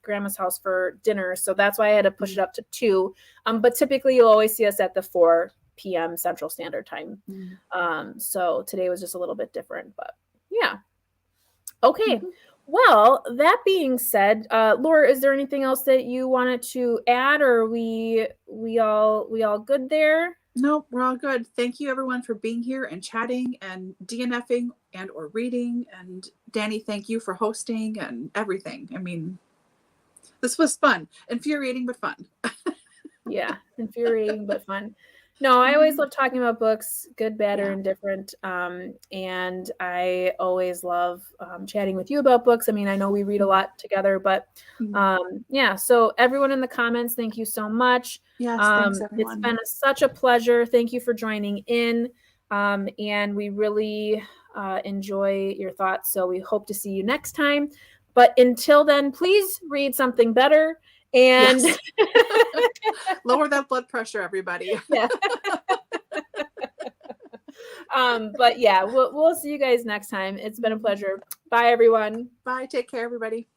Speaker 1: grandma's house for dinner. So that's why I had to push it up to 2. But typically, you'll always see us at the 4 p.m. Central Standard Time. So today was just a little bit different, but yeah. Okay. Well, that being said, Laura, is there anything else that you wanted to add, or are we all good there?
Speaker 2: No, we're all good. Thank you everyone for being here and chatting and DNFing and or reading. And Dani, thank you for hosting and everything. I mean, this was fun. Infuriating, but fun.
Speaker 1: Yeah, infuriating, but fun. No, I always love talking about books, good, bad, or indifferent. And I always love chatting with you about books. I mean, I know we read a lot together, but so everyone in the comments, thank you so much.
Speaker 2: Yes, thanks everyone.
Speaker 1: It's been such a pleasure. Thank you for joining in. And we really enjoy your thoughts. So we hope to see you next time. But until then, please read something better. And
Speaker 2: lower that blood pressure, everybody.
Speaker 1: But yeah, we'll see you guys next time. It's been a pleasure. Bye, everyone.
Speaker 2: Bye. Take care, everybody.